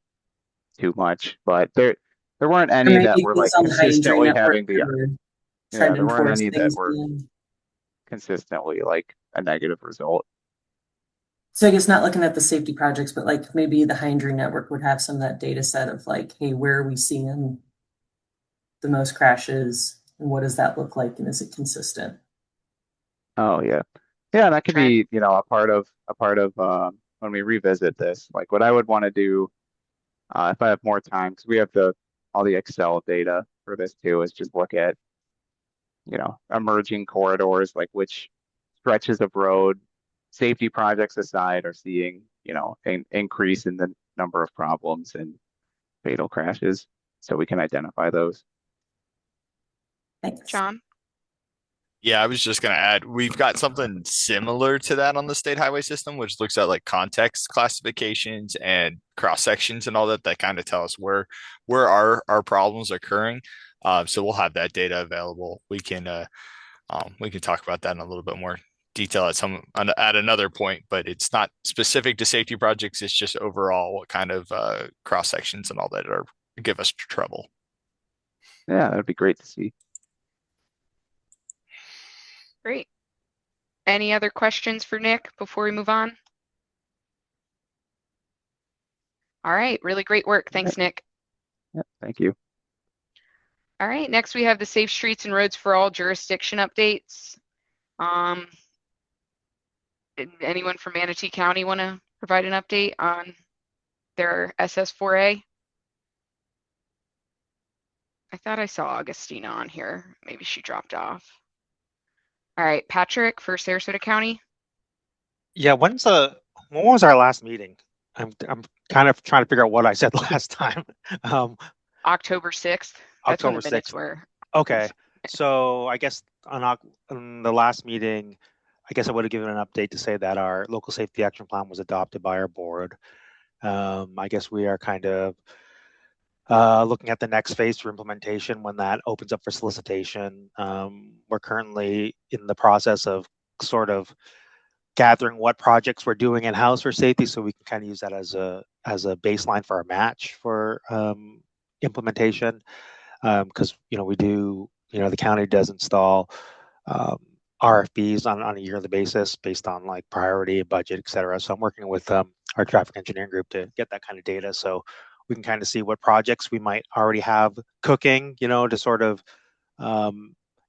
too much. But there weren't
Or
any that
maybe
were
things
like
on the high injury
consistently
network
having the,
that were
yeah, there
trending
weren't
towards
any that
things
were
being.
consistently like a negative result.
So I guess not looking at the safety projects, but like maybe the high injury network would have some of that data set of like, hey, where are we seeing the most crashes and what does that look like and is it consistent?
Oh yeah. Yeah, and that could
Trend.
be, a part of when we revisit this, like what I would want to do if I have more time, because we have the all the Excel data for this too, is just look at, emerging corridors, like which stretches of road, safety projects aside, are seeing, an increase in the number of problems and fatal crashes, so we can identify those.
Thanks.
John?
Yeah, I was just going to add, we've got something similar to that on the state highway system, which looks at like context classifications and cross sections and all that that kind of tell us where our problems are occurring. So we'll have that data available. We can talk about that in a little bit more detail at another point, but it's not specific to safety projects. It's just overall what kind of cross sections and all that are give us trouble.
Yeah, that'd be great to see.
Great. Any other questions for Nick before we move on? All right, really great work. Thanks, Nick.
Yeah, thank you.
All right, next we have the Safe Streets and Roads for All jurisdiction updates. Anyone from Manatee County want to provide an update on their SS4A? I thought I saw Augustina on here. Maybe she dropped off. All right, Patrick for Sarasota County.
Yeah, when was our last meeting? I'm kind of trying to figure out what I said last time. Um,
October 6th. That's when
October
the minutes
6th.
were.
Okay. So I guess on the last meeting, I guess I would have given an update to say that our local safety action plan was adopted by our board. I guess we are kind of looking at the next phase for implementation when that opens up for solicitation. We're currently in the process of sort of gathering what projects we're doing in house for safety, so we can kind of use that as a baseline for our match for implementation. Because we do, the county does install um, RFPs on a yearly basis based on like priority, budget, et cetera. So I'm working with our traffic engineering group to get that kind of data, so we can kind of see what projects we might already have cooking, to sort of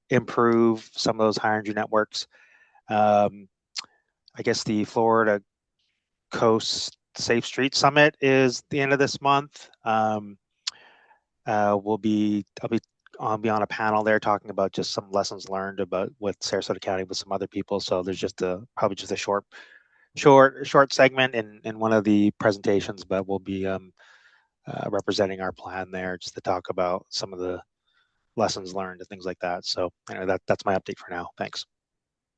improve some of those higher energy networks. Um, I guess the Florida Coast Safe Street Summit is the end of this month. I'll be on a panel there talking about just some lessons learned about with Sarasota County with some other people. So there's probably just a short segment in one of the presentations, but we'll be representing our plan there just to talk about some of the lessons learned and things like that. So anyway, that's my update for now. Thanks.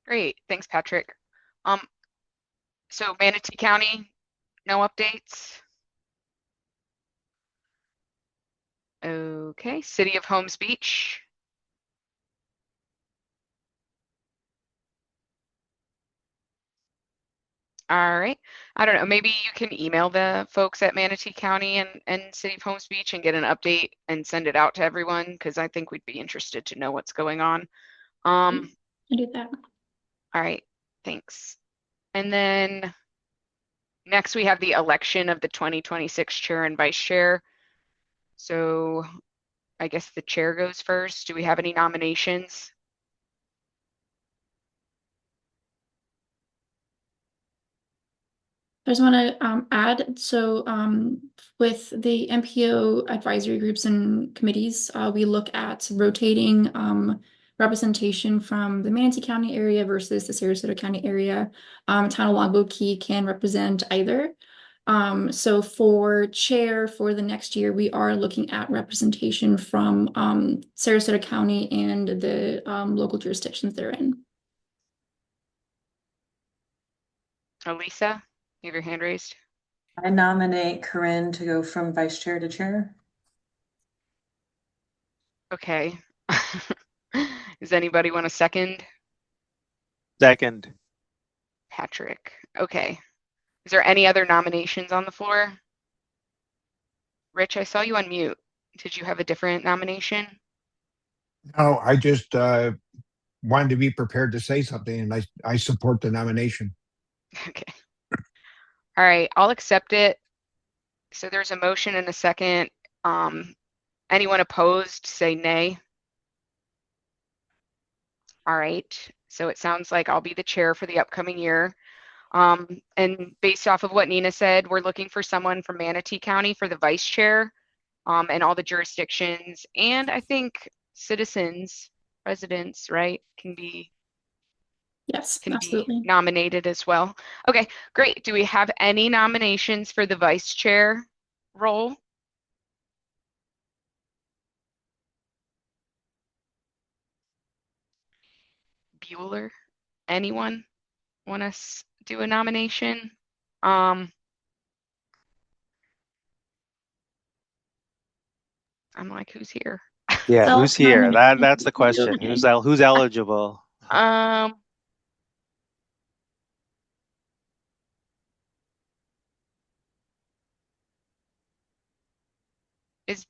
Great. Thanks, Patrick. So Manatee County, no updates. Okay, City of Holmes Beach. All right. I don't know. Maybe you can email the folks at Manatee County and City of Holmes Beach and get an update and send it out to everyone because I think we'd be interested to know what's going on.
I do that.
All right. Thanks. And then next we have the election of the 2026 chair and vice chair. So I guess the chair goes first. Do we have any nominations?
I just want to add, so with the MPO advisory groups and committees, we look at rotating representation from the Manatee County area versus the Sarasota County area. Town of Longboat Key can represent either. So for chair for the next year, we are looking at representation from Sarasota County and the local jurisdictions they're in.
Elisa, you have your hand raised.
I nominate Corinne to go from vice chair to chair.
Okay. Does anybody want a second?
Second.
Patrick. Okay. Is there any other nominations on the floor? Rich, I saw you on mute. Did you have a different nomination?
No, I just wanted to be prepared to say something, and I support the nomination.
Okay. All right, I'll accept it. So there's a motion and a second. Anyone opposed, say nay. All right, so it sounds like I'll be the chair for the upcoming year. And based off of what Nina said, we're looking for someone from Manatee County for the vice chair, and all the jurisdictions, and I think citizens, residents, right, can be
Absolutely.
nominated as well. Okay, great. Do we have any nominations for the vice chair role? Bueller, anyone want to do a nomination? I'm like, who's here?
Yeah, who's here? That's the question. Who's eligible?
Is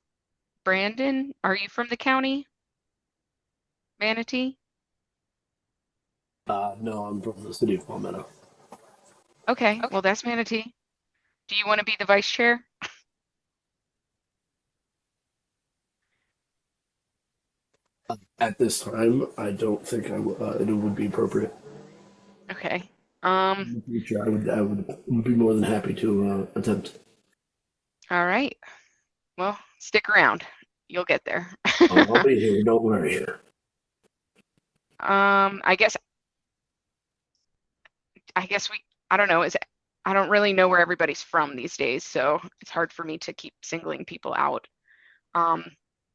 Brandon, are you from the county? Manatee?
No, I'm from the city of Palmetto.
Okay, well, that's Manatee. Do you want to be the vice chair?
At this time, I don't think it would be appropriate.
Okay.
In the future, I would be more than happy to attempt.
All right. Well, stick around. You'll get there.
I'll be here. Don't worry.
I guess I don't know. I don't really know where everybody's from these days, so it's hard for me to keep singling people out.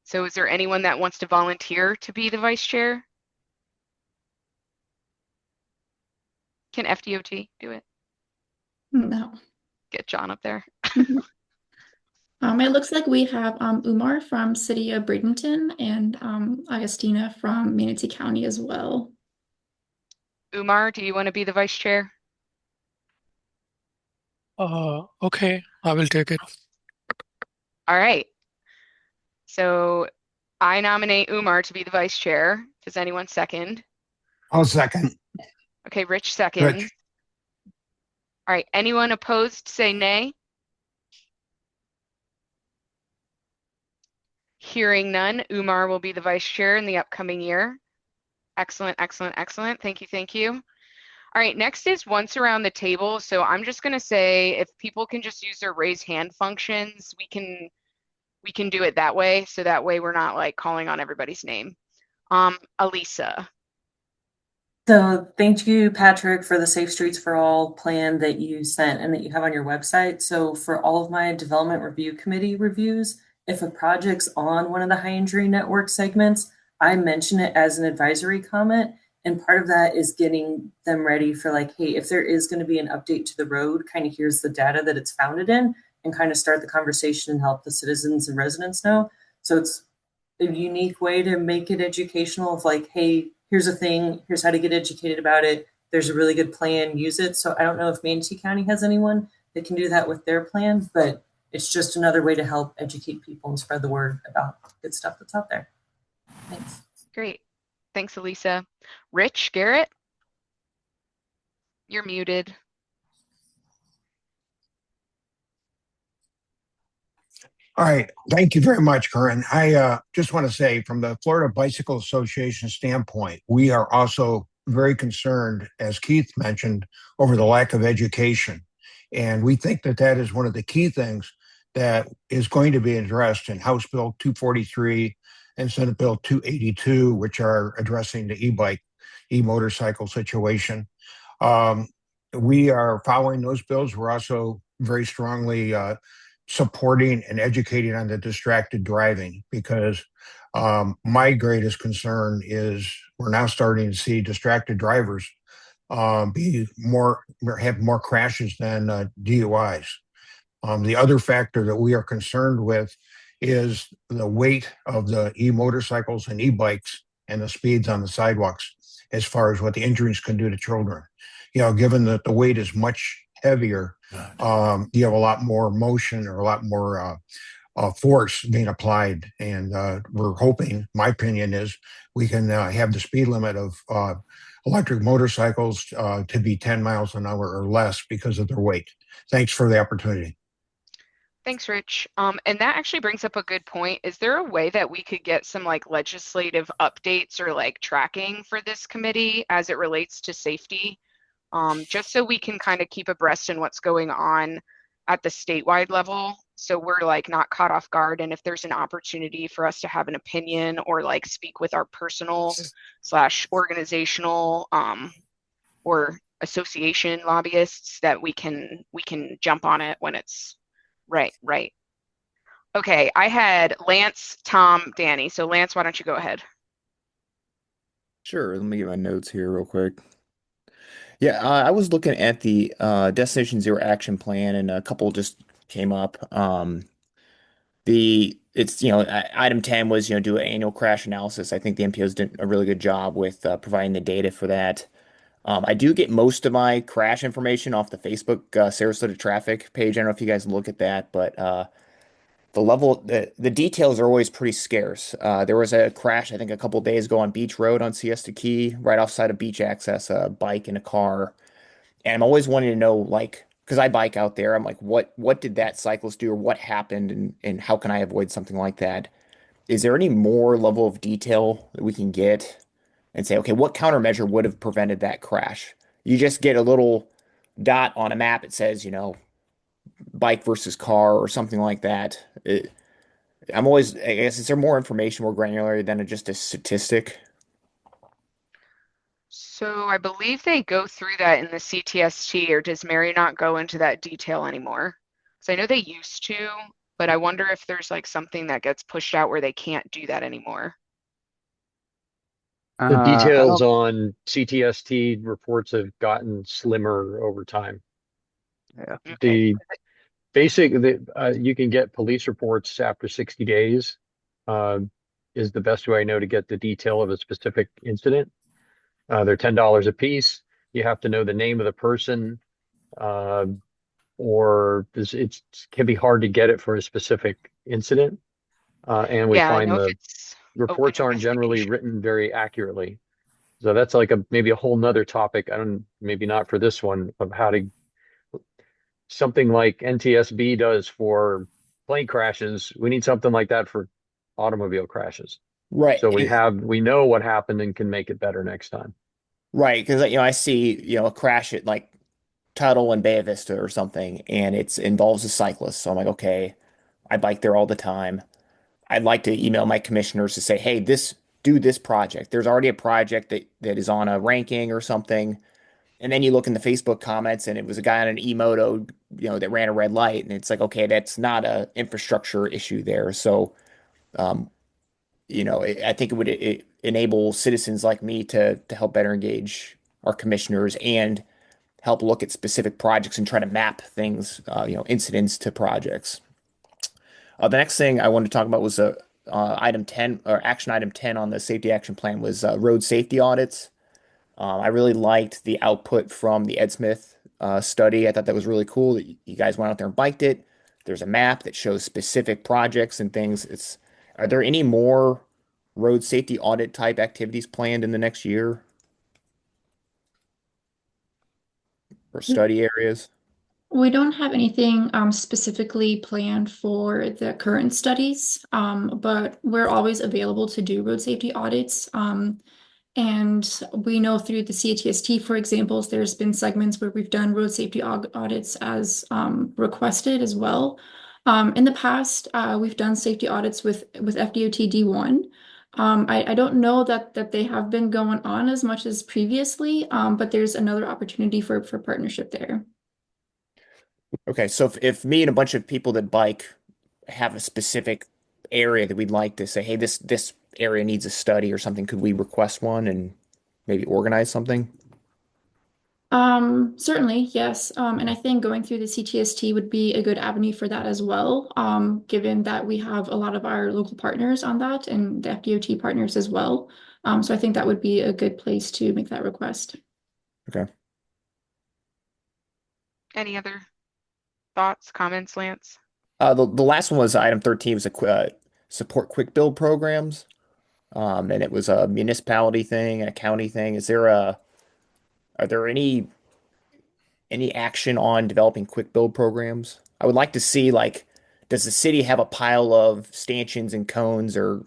So is there anyone that wants to volunteer to be the vice chair? Can FDOT do it?
No.
Get John up there.
It looks like we have Umar from City of Bradenton and Agustina from Manatee County as well.
Umar, do you want to be the vice chair?
Okay, I will take it.
All right. So I nominate Umar to be the vice chair. Does anyone second?
I'll second.
Okay, Rich seconds.
Rich.
All right, anyone opposed, say nay. Hearing none, Umar will be the vice chair in the upcoming year. Excellent, excellent, excellent. Thank you, thank you. All right, next is once around the table. So I'm just gonna say if people can just use their raise hand functions, we can do it that way. So that way we're not like calling on everybody's name. Elisa.
So thank you, Patrick, for the Safe Streets for All plan that you sent and that you have on your website. So for all of my development review committee reviews, if a project's on one of the high injury network segments, I mention it as an advisory comment. And part of that is getting them ready for like, hey, if there is going to be an update to the road, kind of here's the data that it's founded in and kind of start the conversation and help the citizens and residents know. So it's a unique way to make it educational of like, hey, here's a thing, here's how to get educated about it. There's a really good plan, use it. So I don't know if Manatee County has anyone that can do that with their plan, but it's just another way to help educate people and spread the word about good stuff that's out there. Thanks.
Great. Thanks, Elisa. Rich, Garrett, you're muted.
All right. Thank you very much, Corinne. I just want to say, from the Florida Bicycle Association standpoint, we are also very concerned, as Keith mentioned, over the lack of education. And we think that that is one of the key things that is going to be addressed in House Bill 243 and Senate Bill 282, which are addressing the e-bike, e-motorcycle situation. Um, we are following those bills. We're also very strongly supporting and educating on the distracted driving, because my greatest concern is we're now starting to see distracted drivers be more have more crashes than DUIs. The other factor that we are concerned with is the weight of the e-motorcycles and e-bikes and the speeds on the sidewalks, as far as what the injuries can do to children. You know, given that the weight is much heavier, you have a lot more motion or a lot more force being applied. And we're hoping, my opinion is, we can have the speed limit of electric motorcycles to be 10 miles an hour or less because of their weight. Thanks for the opportunity.
Thanks, Rich. And that actually brings up a good point. Is there a way that we could get some like legislative updates or like tracking for this committee as it relates to safety? Just so we can kind of keep abreast in what's going on at the statewide level. So we're like not caught off guard. And if there's an opportunity for us to have an opinion or like speak with our personal / organizational or association lobbyists, that we can jump on it when it's right. Okay, I had Lance, Tom, Danny. So Lance, why don't you go ahead?
Sure, let me get my notes here real quick. Yeah, I was looking at the Destination Zero action plan, and a couple just came up. It's item 10 was do an annual crash analysis. I think the MPOs did a really good job with providing the data for that. I do get most of my crash information off the Facebook Sarasota traffic page. I don't know if you guys look at that, but the details are always pretty scarce. There was a crash, I think, a couple days ago on Beach Road on Siesta Key, right offside of Beach Access, a bike and a car. And I'm always wanting to know, like, because I bike out there, I'm like, what did that cyclist do, or what happened, and how can I avoid something like that? Is there any more level of detail that we can get and say, okay, what countermeasure would have prevented that crash? You just get a little dot on a map. It says, bike versus car or something like that. I guess, is there more information, more granular than just a statistic?
So I believe they go through that in the CTST, or does Mary not go into that detail anymore? So I know they used to, but I wonder if there's like something that gets pushed out where they can't do that anymore.
The
I
details
don't.
on CTST reports have gotten slimmer over time.
Yeah.
Okay.
The you can get police reports after 60 days, uh, is the best way I know to get the detail of a specific incident. They're $10 a piece. You have to know the name of the person, uh, or it can be hard to get it for a specific incident. And we
Yeah, I
find
know if
the
it's open
reports aren't generally
investigation.
written very accurately. So that's like maybe a whole nother topic. Maybe not for this one, of how to something like NTSB does for plane crashes. We need something like that for automobile crashes.
Right.
So we know what happened and can make it better next time.
Right, because I see a crash at like Tuttle and Bay Vista or something, and it involves a cyclist. So I'm like, okay, I bike there all the time. I'd like to email my commissioners to say, hey, do this project. There's already a project that is on a ranking or something. And then you look in the Facebook comments, and it was a guy on an e-moto, that ran a red light, and it's like, okay, that's not a infrastructure issue there. So, um, I think it enable citizens like me to help better engage our commissioners and help look at specific projects and try to map things, incidents to projects. The next thing I wanted to talk about was item 10 or action item 10 on the safety action plan was road safety audits. I really liked the output from the Ed Smith study. I thought that was really cool that you guys went out there and biked it. There's a map that shows specific projects and things. Are there any more road safety audit type activities planned in the next year or study areas?
We don't have anything specifically planned for the current studies, but we're always available to do road safety audits. And we know through the CATST, for example, there's been segments where we've done road safety audits as requested as well. In the past, we've done safety audits with FDOT D1. I don't know that they have been going on as much as previously, but there's another opportunity for partnership there.
Okay, so if me and a bunch of people that bike have a specific area that we'd like to say, hey, this area needs a study or something, could we request one and maybe organize something?
Certainly, yes. And I think going through the CTST would be a good avenue for that as well, given that we have a lot of our local partners on that and the FDOT partners as well. So I think that would be a good place to make that request.
Okay.
Any other thoughts, comments, Lance?
The last one was item 13 was support quick build programs. And it was a municipality thing, a county thing. Are there any action on developing quick build programs? I would like to see like, does the city have a pile of stanchions and cones or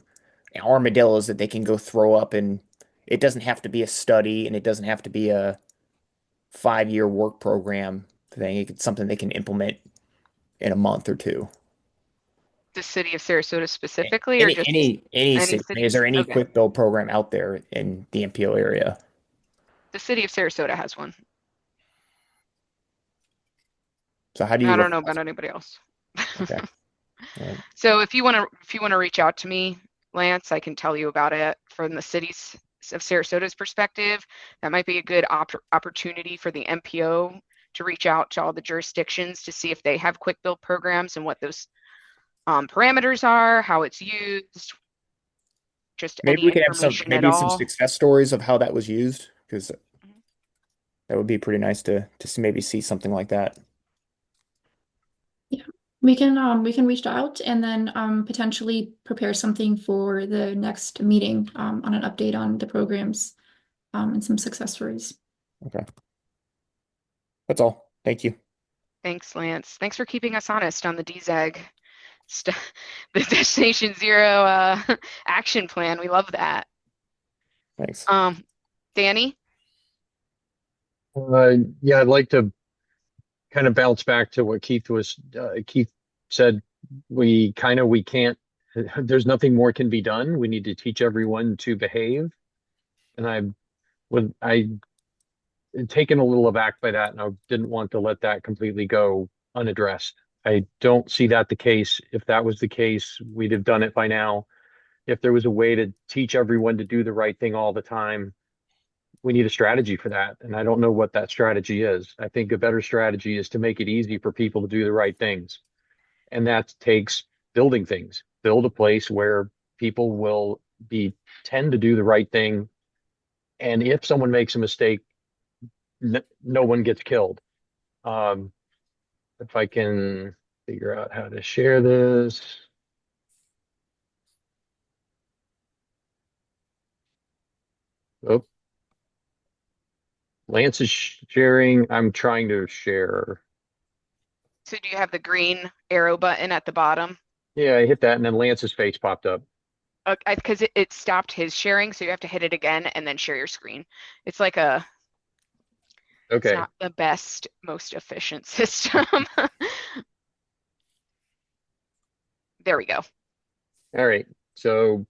armadillos that they can go throw up, and it doesn't have to be a study and it doesn't have to be a 5-year work program thing. It's something they can implement in a month or two.
The city of Sarasota specifically, or just
Any
any
city?
city?
Is there any
Okay.
quick build program out there in the MPO area?
The city of Sarasota has one.
So how do you
I don't know
request?
about anybody else.
Okay. All right.
So if you want to reach out to me, Lance, I can tell you about it from the city's of Sarasota's perspective. That might be a good opportunity for the MPO to reach out to all the jurisdictions to see if they have quick build programs and what those parameters are, how it's used, just
Maybe
any
we could have
information at
maybe some
all.
success stories of how that was used, because that would be pretty nice to maybe see something like that.
Yeah, we can reach out and then potentially prepare something for the next meeting on an update on the programs and some success stories.
Okay. That's all. Thank you.
Thanks, Lance. Thanks for keeping us honest on the DZAG, the Destination Zero action plan. We love that.
Thanks.
Danny?
Yeah, I'd like to kind of bounce back to what Keith said. We can't, there's nothing more can be done. We need to teach everyone to behave. And I taken a little aback by that, and I didn't want to let that completely go unaddressed. I don't see that the case. If that was the case, we'd have done it by now. If there was a way to teach everyone to do the right thing all the time, we need a strategy for that. And I don't know what that strategy is. I think a better strategy is to make it easy for people to do the right things. And that takes building things. Build a place where people will tend to do the right thing. And if someone makes a mistake, no one gets killed. If I can figure out how to share this. Oh, Lance is sharing. I'm trying to share.
So do you have the green arrow button at the bottom?
Yeah, I hit that, and then Lance's face popped up.
Because it stopped his sharing, so you have to hit it again and then share your screen. It's like it's
Okay.
not the best, most efficient system. There we go.
All right. So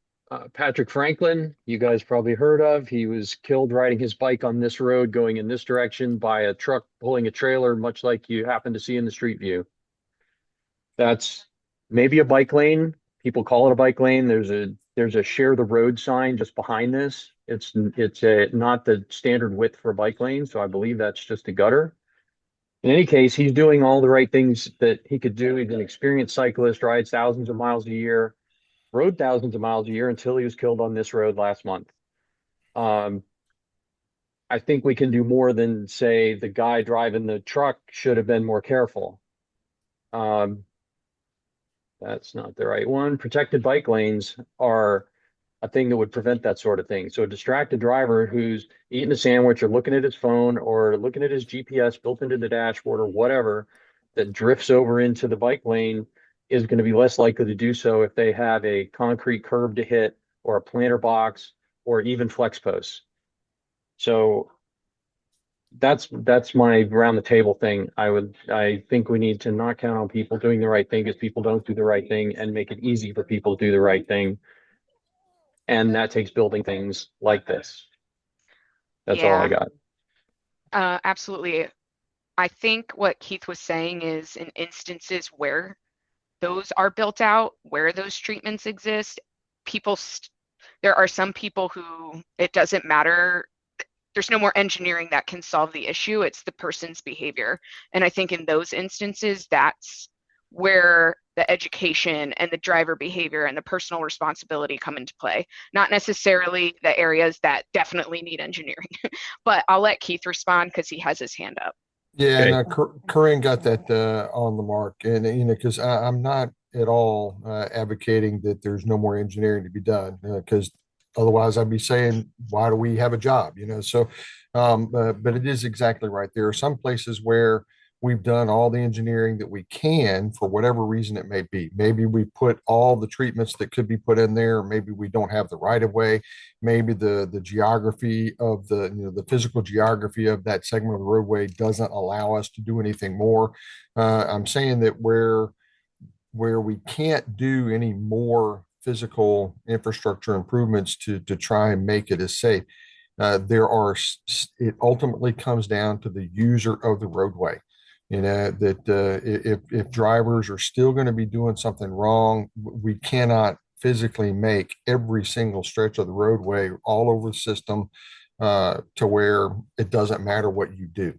Patrick Franklin, you guys probably heard of. He was killed riding his bike on this road going in this direction by a truck pulling a trailer, much like you happen to see in the street view. That's maybe a bike lane. People call it a bike lane. There's a share the road sign just behind this. It's not the standard width for a bike lane, so I believe that's just a gutter. In any case, he's doing all the right things that he could do. He's an experienced cyclist, rides thousands of miles a year. rode thousands of miles a year until he was killed on this road last month. I think we can do more than say the guy driving the truck should have been more careful. That's not the right one. Protected bike lanes are a thing that would prevent that sort of thing. So a distracted driver who's eating a sandwich or looking at his phone or looking at his GPS built into the dashboard or whatever that drifts over into the bike lane is going to be less likely to do so if they have a concrete curb to hit or a planter box or even flex posts. So that's my around the table thing. I think we need to not count on people doing the right thing because people don't do the right thing, and make it easy for people to do the right thing. And that takes building things like this. That's all I
Yeah,
got.
absolutely. I think what Keith was saying is in instances where those are built out, where those treatments exist, people, there are some people who it doesn't matter. There's no more engineering that can solve the issue. It's the person's behavior. And I think in those instances, that's where the education and the driver behavior and the personal responsibility come into play, not necessarily the areas that definitely need engineering. But I'll let Keith respond because he has his hand up.
Yeah,
Okay.
no, Corinne got that on the mark, and because I'm not at all advocating that there's no more engineering to be done, because otherwise I'd be saying, why do we have a job? So, but it is exactly right. There are some places where we've done all the engineering that we can for whatever reason it may be. Maybe we put all the treatments that could be put in there. Maybe we don't have the right of way. Maybe the geography of the physical geography of that segment of the roadway doesn't allow us to do anything more. I'm saying that where we can't do any more physical infrastructure improvements to try and make it as safe, it ultimately comes down to the user of the roadway. That if drivers are still going to be doing something wrong, we cannot physically make every single stretch of the roadway all over the system to where it doesn't matter what you do,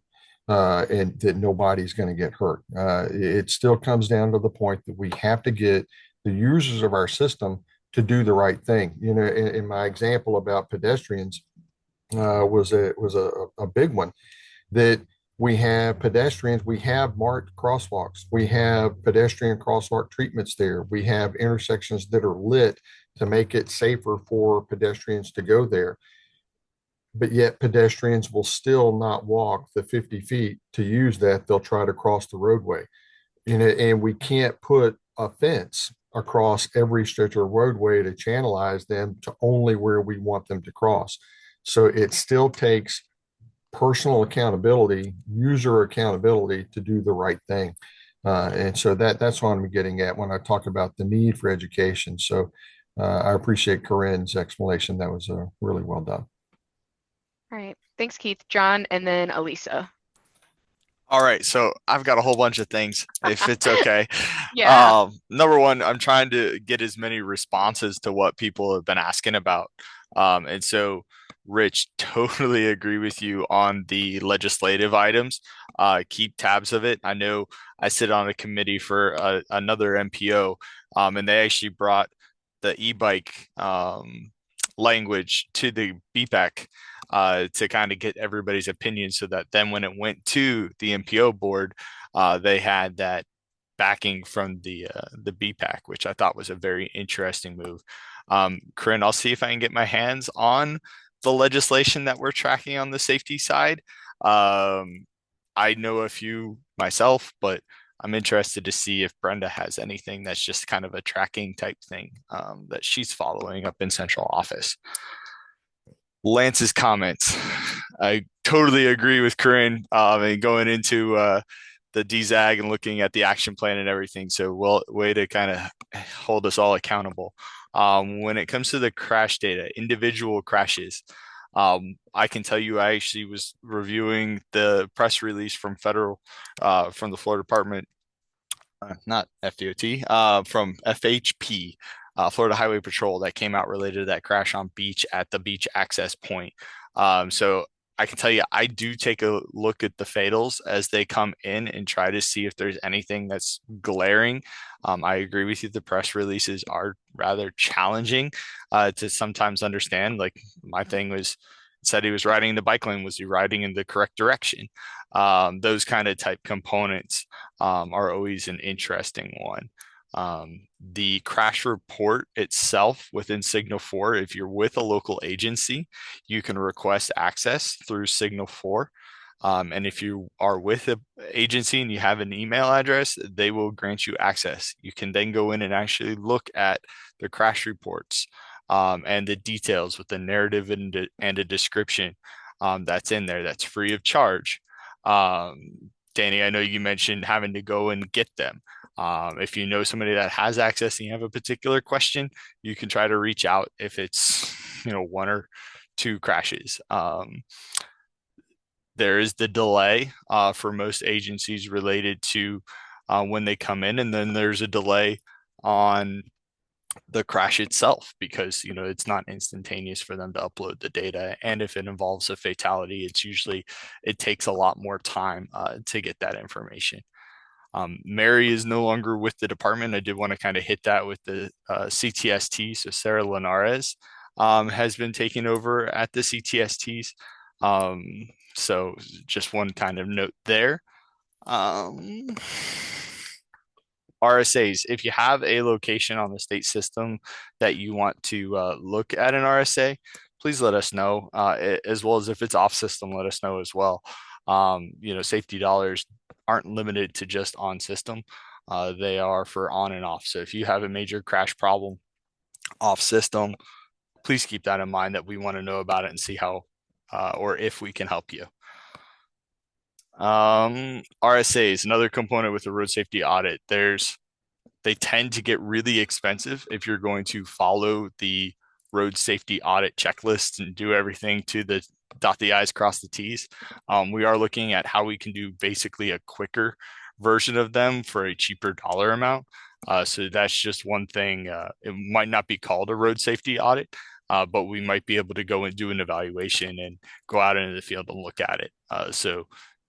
and that nobody's going to get hurt. It still comes down to the point that we have to get the users of our system to do the right thing. In my example about pedestrians, was a big one, that we have pedestrians, we have marked crosswalks, we have pedestrian crosswalk treatments there, we have intersections that are lit to make it safer for pedestrians to go there. But yet pedestrians will still not walk the 50 feet to use that. They'll try to cross the roadway. And we can't put a fence across every stretch of roadway to channelize them to only where we want them to cross. So it still takes personal accountability, user accountability to do the right thing. And so that's what I'm getting at when I talk about the need for education. So I appreciate Corinne's explanation. That was really well done.
All right. Thanks, Keith. John, and then Elisa.
All right, so I've got a whole bunch of things, if it's okay.
Yeah.
Number one, I'm trying to get as many responses to what people have been asking about. And so, Rich, totally agree with you on the legislative items. Keep tabs of it. I know I sit on a committee for another MPO, and they actually brought the e-bike language to the BPAC to kind of get everybody's opinion, so that then when it went to the MPO board, they had that backing from the BPAC, which I thought was a very interesting move. Corinne, I'll see if I can get my hands on the legislation that we're tracking on the safety side. I know a few myself, but I'm interested to see if Brenda has anything that's just kind of a tracking type thing that she's following up in central office. Lance's comments. I totally agree with Corinne and going into the DZAG and looking at the action plan and everything. So, well, way to kind of hold us all accountable. When it comes to the crash data, individual crashes, I can tell you I actually was reviewing the press release from from the Florida Department, not FDOT, from FHP, Florida Highway Patrol, that came out related to that crash on beach at the beach access point. So I can tell you, I do take a look at the fatals as they come in and try to see if there's anything that's glaring I agree with you. The press releases are rather challenging to sometimes understand. Like my thing was, said he was riding in the bike lane. Was he riding in the correct direction? Those kind of type components are always an interesting one. The crash report itself within Signal 4, if you're with a local agency, you can request access through Signal 4. And if you are with an agency and you have an email address, they will grant you access. You can then go in and actually look at the crash reports and the details with the narrative and a description that's in there that's free of charge. Danny, I know you mentioned having to go and get them. If you know somebody that has access and you have a particular question, you can try to reach out if it's, one or two crashes. There is the delay for most agencies related to when they come in, and then there's a delay on the crash itself because it's not instantaneous for them to upload the data, and if it involves a fatality, it takes a lot more time to get that information. Mary is no longer with the department. I did want to kind of hit that with the CTST. So Sarah Linares has been taking over at the CTSTs. So just one kind of note there. RSAs, if you have a location on the state system that you want to look at an RSA, please let us know, as well as if it's off system, let us know as well. Safety dollars aren't limited to just on system. They are for on and off. So if you have a major crash problem off system, please keep that in mind, that we want to know about it and see how or if we can help you. RSAs, another component with the road safety audit. They tend to get really expensive if you're going to follow the road safety audit checklist and do everything to the dot the I's, cross the T's. We are looking at how we can do basically a quicker version of them for a cheaper dollar amount. So that's just one thing. It might not be called a road safety audit, but we might be able to go and do an evaluation and go out into the field and look at it. So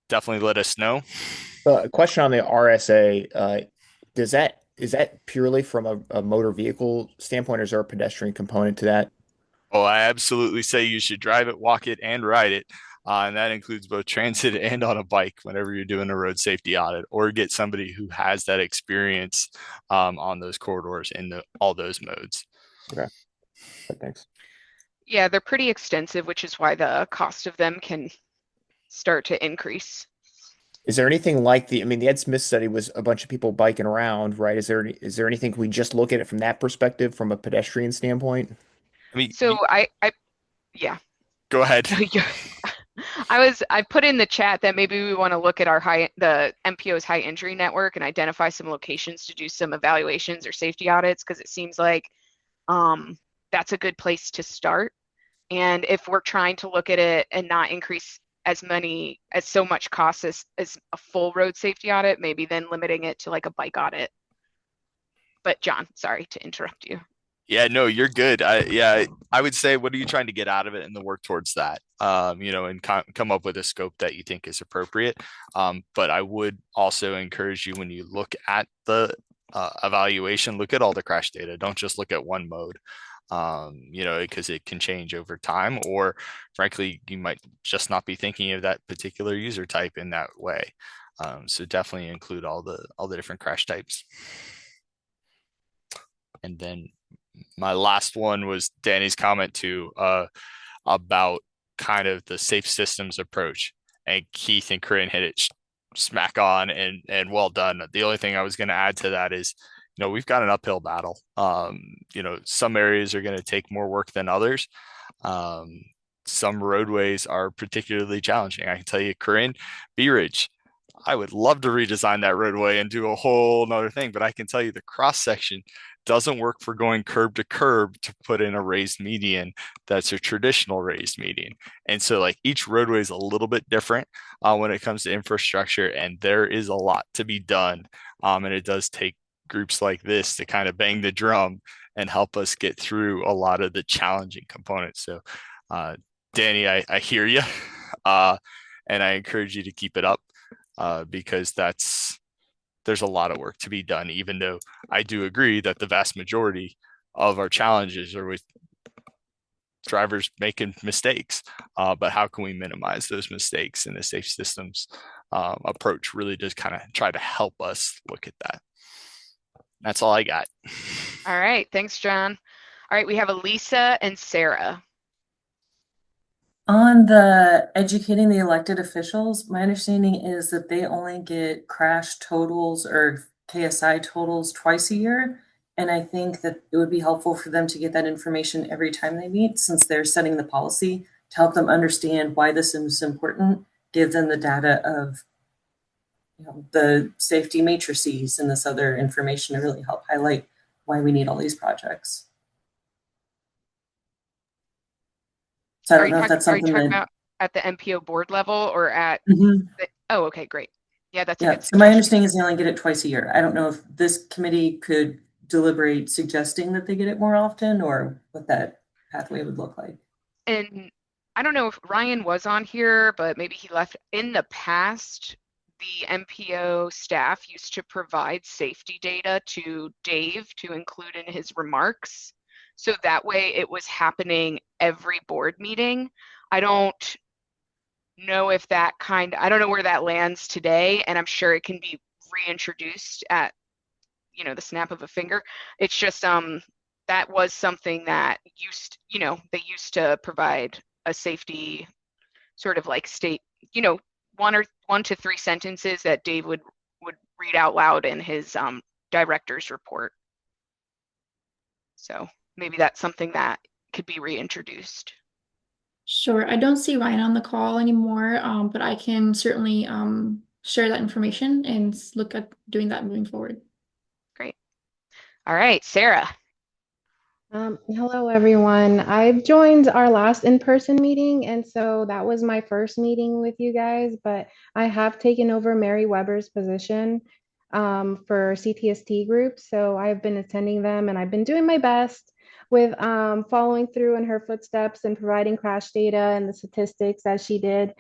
definitely let us know.
A question on the RSA, is that purely from a motor vehicle standpoint, or is there a pedestrian component to that?
Oh, I absolutely say you should drive it, walk it, and ride it. And that includes both transit and on a bike whenever you're doing a road safety audit, or get somebody who has that experience on those corridors in all those modes.
Okay, thanks.
Yeah, they're pretty extensive, which is why the cost of them can start to increase.
Is there anything like the Ed Smith study was a bunch of people biking around, right? Is there anything we just look at it from that perspective, from a pedestrian standpoint?
So yeah.
Go ahead.
I put in the chat that maybe we want to look at the MPO's high injury network and identify some locations to do some evaluations or safety audits, because it seems like that's a good place to start. And if we're trying to look at it and not increase so much cost as a full road safety audit, maybe then limiting it to like a bike audit. But John, sorry to interrupt you.
Yeah, no, you're good. I would say, what are you trying to get out of it, and then work towards that, and come up with a scope that you think is appropriate. But I would also encourage you, when you look at the evaluation, look at all the crash data. Don't just look at one mode, because it can change over time, or frankly, you might just not be thinking of that particular user type in that way. So definitely include all the different crash types. And then my last one was Danny's comment too, about kind of the safe systems approach, and Keith and Corinne hit it smack on, and well done. The only thing I was going to add to that is, we've got an uphill battle. Some areas are going to take more work than others. Some roadways are particularly challenging. I can tell you, Corinne, Bee Ridge, I would love to redesign that roadway and do a whole nother thing, but I can tell you the cross section doesn't work for going curb to curb to put in a raised median that's a traditional raised median. And so like each roadway is a little bit different when it comes to infrastructure, and there is a lot to be done. And it does take groups like this to kind of bang the drum and help us get through a lot of the challenging components. So Danny, I hear you, and I encourage you to keep it up, because that's there's a lot of work to be done, even though I do agree that the vast majority of our challenges are with drivers making mistakes. But how can we minimize those mistakes? And the safe systems approach really does kind of try to help us look at that. That's all I got.
All right, thanks, John. All right, we have Elisa and Sarah.
On the educating the elected officials, my understanding is that they only get crash totals or KSI totals twice a year. And I think that it would be helpful for them to get that information every time they meet, since they're setting the policy, to help them understand why this is important, give them the data of the safety matrices and this other information to really help highlight why we need all these projects. So I don't know if that's something
are you talking
that
about at the MPO board level or at oh, okay, great. Yeah, that's a good
so
suggestion.
my understanding is they only get it twice a year. I don't know if this committee could deliberate suggesting that they get it more often, or what that pathway would look like.
And I don't know if Ryan was on here, but maybe he left. In the past, the MPO staff used to provide safety data to Dave to include in his remarks. So that way it was happening every board meeting. I don't know if that I don't know where that lands today, and I'm sure it can be reintroduced at, the snap of a finger. It's just that was something that they used to provide a safety sort of like state, one to three sentences that Dave would read out loud in his director's report. So maybe that's something that could be reintroduced.
Sure. I don't see Ryan on the call anymore, but I can certainly share that information and look at doing that moving forward.
Great. All right, Sarah.
Hello, everyone. I joined our last in-person meeting, and so that was my first meeting with you guys, but I have taken over Mary Weber's position for CTST groups. So I've been attending them, and I've been doing my best with following through in her footsteps and providing crash data and the statistics as she did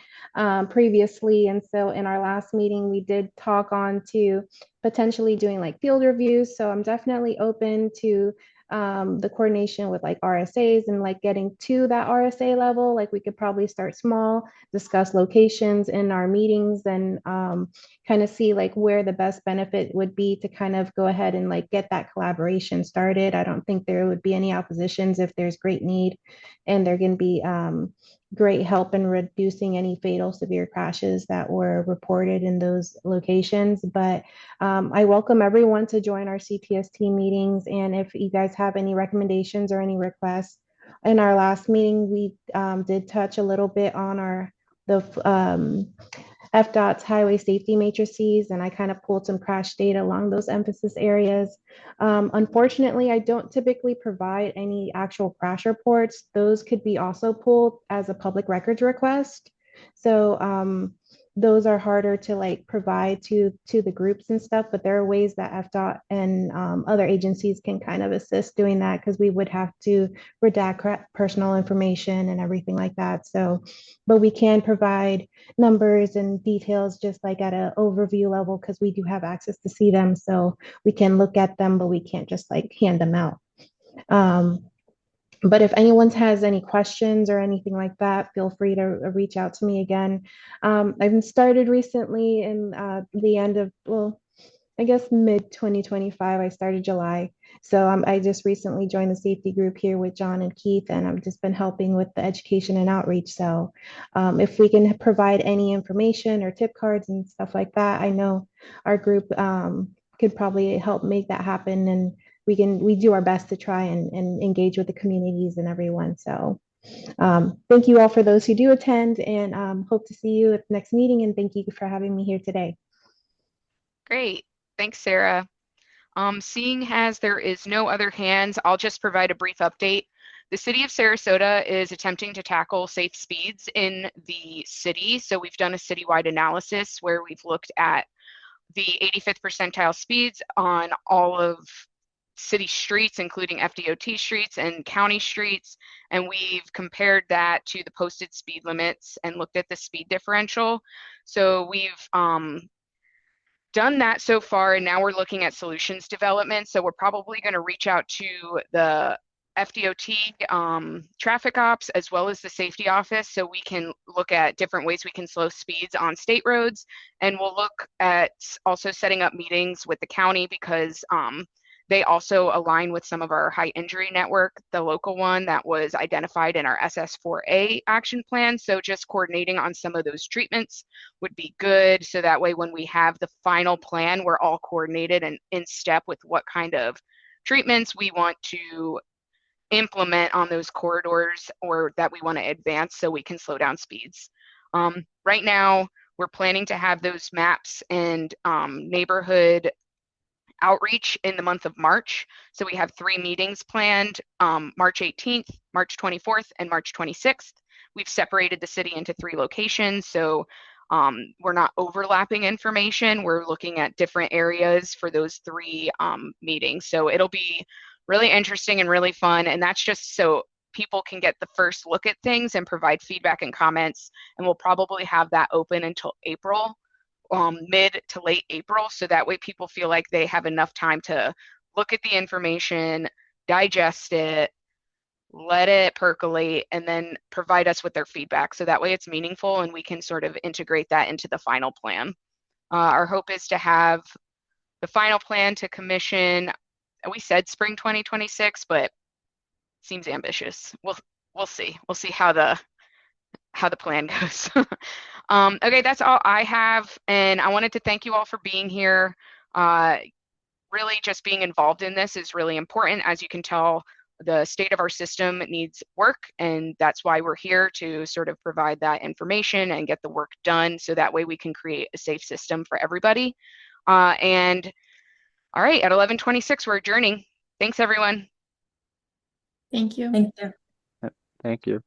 previously. And so in our last meeting, we did talk on to potentially doing like field reviews. So I'm definitely open to the coordination with like RSAs and like getting to that RSA level. Like we could probably start small, discuss locations in our meetings, and kind of see like where the best benefit would be to kind of go ahead and like get that collaboration started. I don't think there would be any oppositions if there's great need, and there can be great help in reducing any fatal severe crashes that were reported in those locations. But I welcome everyone to join our CTST meetings. And if you guys have any recommendations or any requests, in our last meeting, we did touch a little bit on the FDOT's highway safety matrices, and I kind of pulled some crash data along those emphasis areas. Unfortunately, I don't typically provide any actual crash reports. Those could be also pulled as a public records request. So those are harder to like provide to the groups and stuff, but there are ways that FDOT and other agencies can kind of assist doing that, because we would have to redact personal information and everything like that. So, but we can provide numbers and details just like at an overview level, because we do have access to see them. So we can look at them, but we can't just like hand them out. But if anyone has any questions or anything like that, feel free to reach out to me again. I've started recently in the end of, well, I guess mid 2025. I started July. So I just recently joined the safety group here with John and Keith, and I've just been helping with the education and outreach. So if we can provide any information or tip cards and stuff like that, I know our group could probably help make that happen. And we do our best to try and engage with the communities and everyone. So thank you all for those who do attend, and hope to see you at the next meeting. And thank you for having me here today.
Great. Thanks, Sarah. Seeing as there is no other hands, I'll just provide a brief update. The city of Sarasota is attempting to tackle safe speeds in the city. So we've done a citywide analysis where we've looked at the 85th percentile speeds on all of city streets, including FDOT streets and county streets. And we've compared that to the posted speed limits and looked at the speed differential. So we've done that so far, and now we're looking at solutions development. So we're probably going to reach out to the FDOT traffic ops as well as the safety office so we can look at different ways we can slow speeds on state roads. And we'll look at also setting up meetings with the county because they also align with some of our high injury network, the local one that was identified in our SS4A action plan. So just coordinating on some of those treatments would be good. So that way, when we have the final plan, we're all coordinated and in step with what kind of treatments we want to implement on those corridors or that we want to advance so we can slow down speeds. Right now, we're planning to have those maps and neighborhood outreach in the month of March. So we have 3 meetings planned, March 18th, March 24th, and March 26th. We've separated the city into 3 locations, so we're not overlapping information. We're looking at different areas for those 3 meetings. So it'll be really interesting and really fun, and that's just so people can get the first look at things and provide feedback and comments, and we'll probably have that open until April. Mid to late April, so that way people feel like they have enough time to look at the information, digest it, let it percolate, and then provide us with their feedback. So that way it's meaningful and we can sort of integrate that into the final plan. Our hope is to have the final plan to commission, we said spring 2026, but seems ambitious. We'll see. We'll see how the plan goes. Okay, that's all I have. And I wanted to thank you all for being here. Really just being involved in this is really important. As you can tell, the state of our system needs work, and that's why we're here to sort of provide that information and get the work done so that way we can create a safe system for everybody. And all right, at 11:26, we're adjourning. Thanks, everyone.
Thank you.
Thank you.
Thank you.